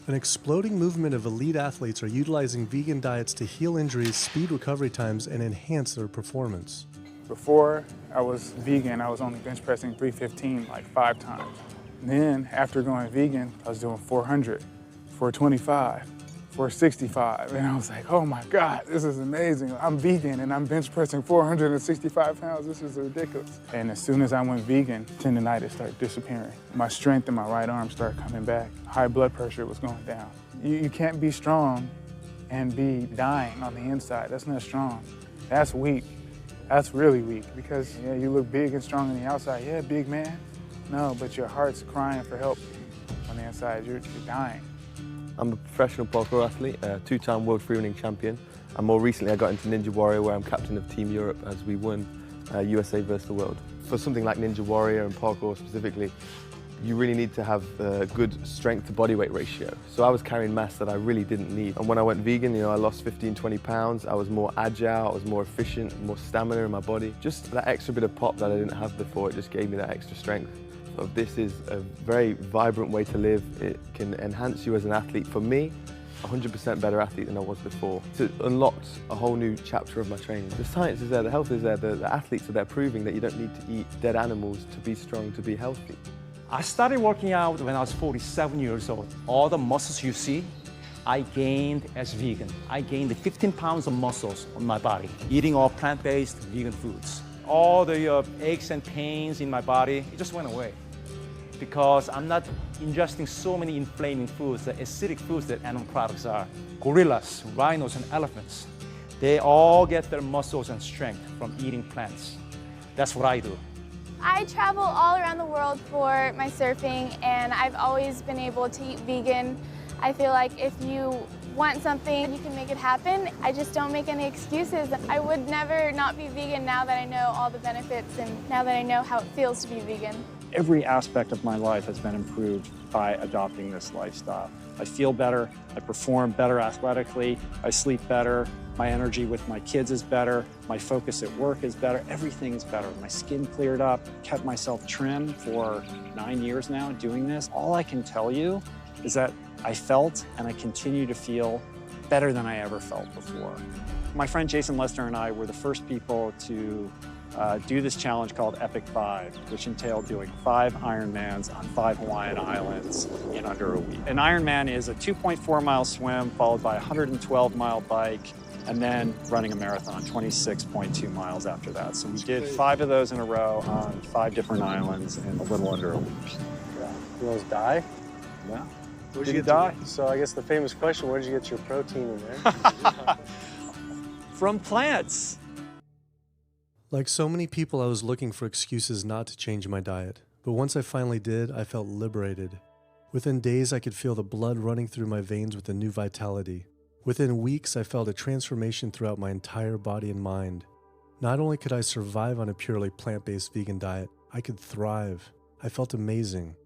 An exploding movement of elite athletes are utilizing vegan diets to heal injuries, speed recovery times, and enhance their performance. Before I was vegan, I was only bench pressing 315 like 5 times. Then after going vegan, I was doing 400, 425, 465. And I was like, oh my God, this is amazing. I'm vegan and I'm bench pressing 465 pounds. This is ridiculous. And as soon as I went vegan, tendinitis started disappearing. My strength in my right arm started coming back. High blood pressure was going down. You can't be strong and be dying on the inside. That's not strong. That's weak. That's really weak because yeah, you look big and strong on the outside. Yeah, big man. No, but your heart's crying for help on the inside. You're dying. I'm a professional parkour athlete, a two-time world freerunning champion, and more recently I got into Ninja Warrior where I'm captain of Team Europe as we won USA versus the world. For something like Ninja Warrior and parkour specifically, you really need to have a good strength to body weight ratio. So I was carrying mass that I really didn't need. And when I went vegan, I lost 15, 20 pounds. I was more agile, I was more efficient, more stamina in my body. Just that extra bit of pop that I didn't have before, it just gave me that extra strength. So this is a very vibrant way to live. It can enhance you as an athlete. For me, 100% better athlete than I was before. It unlocked a whole new chapter of my training. The science is there, the health is there, the athletes are there proving that you don't need to eat dead animals to be strong, to be healthy. I started working out when I was 47 years old. All the muscles you see, I gained as vegan. I gained 15 pounds of muscles on my body, eating all plant-based vegan foods. All the aches and pains in my body, it just went away. Because I'm not ingesting so many inflaming foods, the acidic foods that animal products are. Gorillas, rhinos, and elephants, they all get their muscles and strength from eating plants. That's what I do. I travel all around the world for my surfing, and I've always been able to eat vegan. I feel like if you want something, you can make it happen. I just don't make any excuses. I would never not be vegan now that I know all the benefits and now that I know how it feels to be vegan. Every aspect of my life has been improved by adopting this lifestyle. I feel better, I perform better athletically, I sleep better, my energy with my kids is better, my focus at work is better, everything is better. My skin cleared up, kept myself trim for 9 years now doing this. All I can tell you is that I felt and I continue to feel better than I ever felt before. My friend Jason Lester and I were the first people to do this challenge called Epic 5, which entailed doing 5 Ironmans on 5 Hawaiian islands in under a week. An Ironman is a 2.4-mile swim followed by a 112-mile bike and then running a marathon, 26.2 miles after that. So we did 5 of those in a row on 5 different islands in a little under a week. Yeah. You almost die? Yeah. Didn't die. So I guess the famous question, where did you get your protein in there? From plants. Like so many people, I was looking for excuses not to change my diet. But once I finally did, I felt liberated. Within days, I could feel the blood running through my veins with a new vitality. Within weeks, I felt a transformation throughout my entire body and mind. Not only could I survive on a purely plant-based vegan diet, I could thrive. I felt amazing.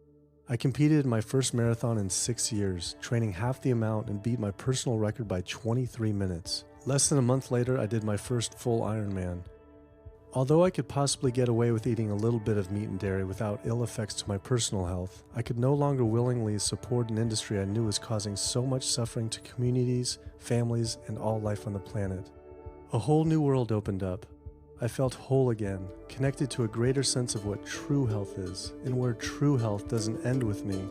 I competed in my first marathon in 6 years, training half the amount and beat my personal record by 23 minutes. Less than a month later, I did my first full Ironman. Although I could possibly get away with eating a little bit of meat and dairy without ill effects to my personal health, I could no longer willingly support an industry I knew was causing so much suffering to communities, families, and all life on the planet. A whole new world opened up. I felt whole again, connected to a greater sense of what true health is, and where true health doesn't end with me,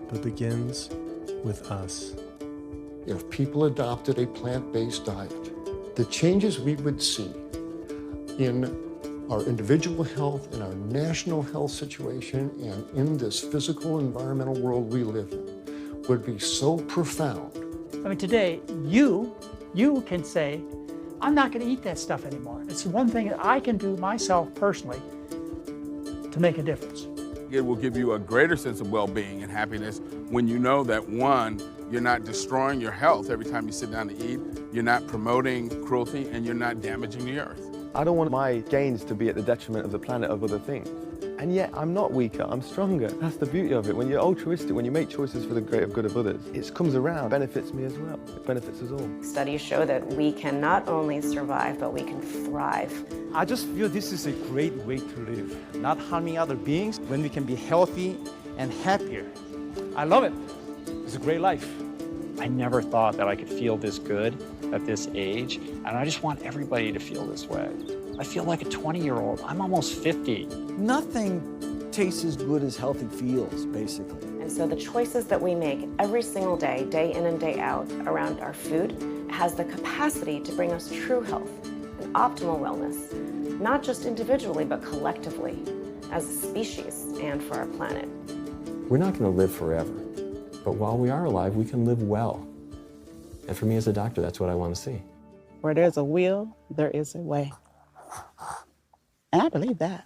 but begins with us. If people adopted a plant-based diet, the changes we would see in our individual health, in our national health situation, and in this physical environmental world we live in would be so profound. I mean, today, you can say, I'm not going to eat that stuff anymore. It's one thing that I can do myself personally to make a difference. It will give you a greater sense of well-being and happiness when you know that, one, you're not destroying your health every time you sit down to eat, you're not promoting cruelty, and you're not damaging the earth. I don't want my gains to be at the detriment of the planet of other things. And yet I'm not weaker, I'm stronger. That's the beauty of it. When you're altruistic, when you make choices for the greater good of others, it comes around, benefits me as well. It benefits us all. Studies show that we can not only survive, but we can thrive. I just feel this is a great way to live, not harming other beings when we can be healthy and happier. I love it. It's a great life. I never thought that I could feel this good at this age, and I just want everybody to feel this way. I feel like a 20-year-old. I'm almost 50. Nothing tastes as good as healthy feels, basically. And so the choices that we make every single day, day in and day out, around our food, has the capacity to bring us true health and optimal wellness, not just individually, but collectively, as a species and for our planet. We're not going to live forever, but while we are alive, we can live well. And for me as a doctor, that's what I want to see. Where there's a will, there is a way. And I believe that.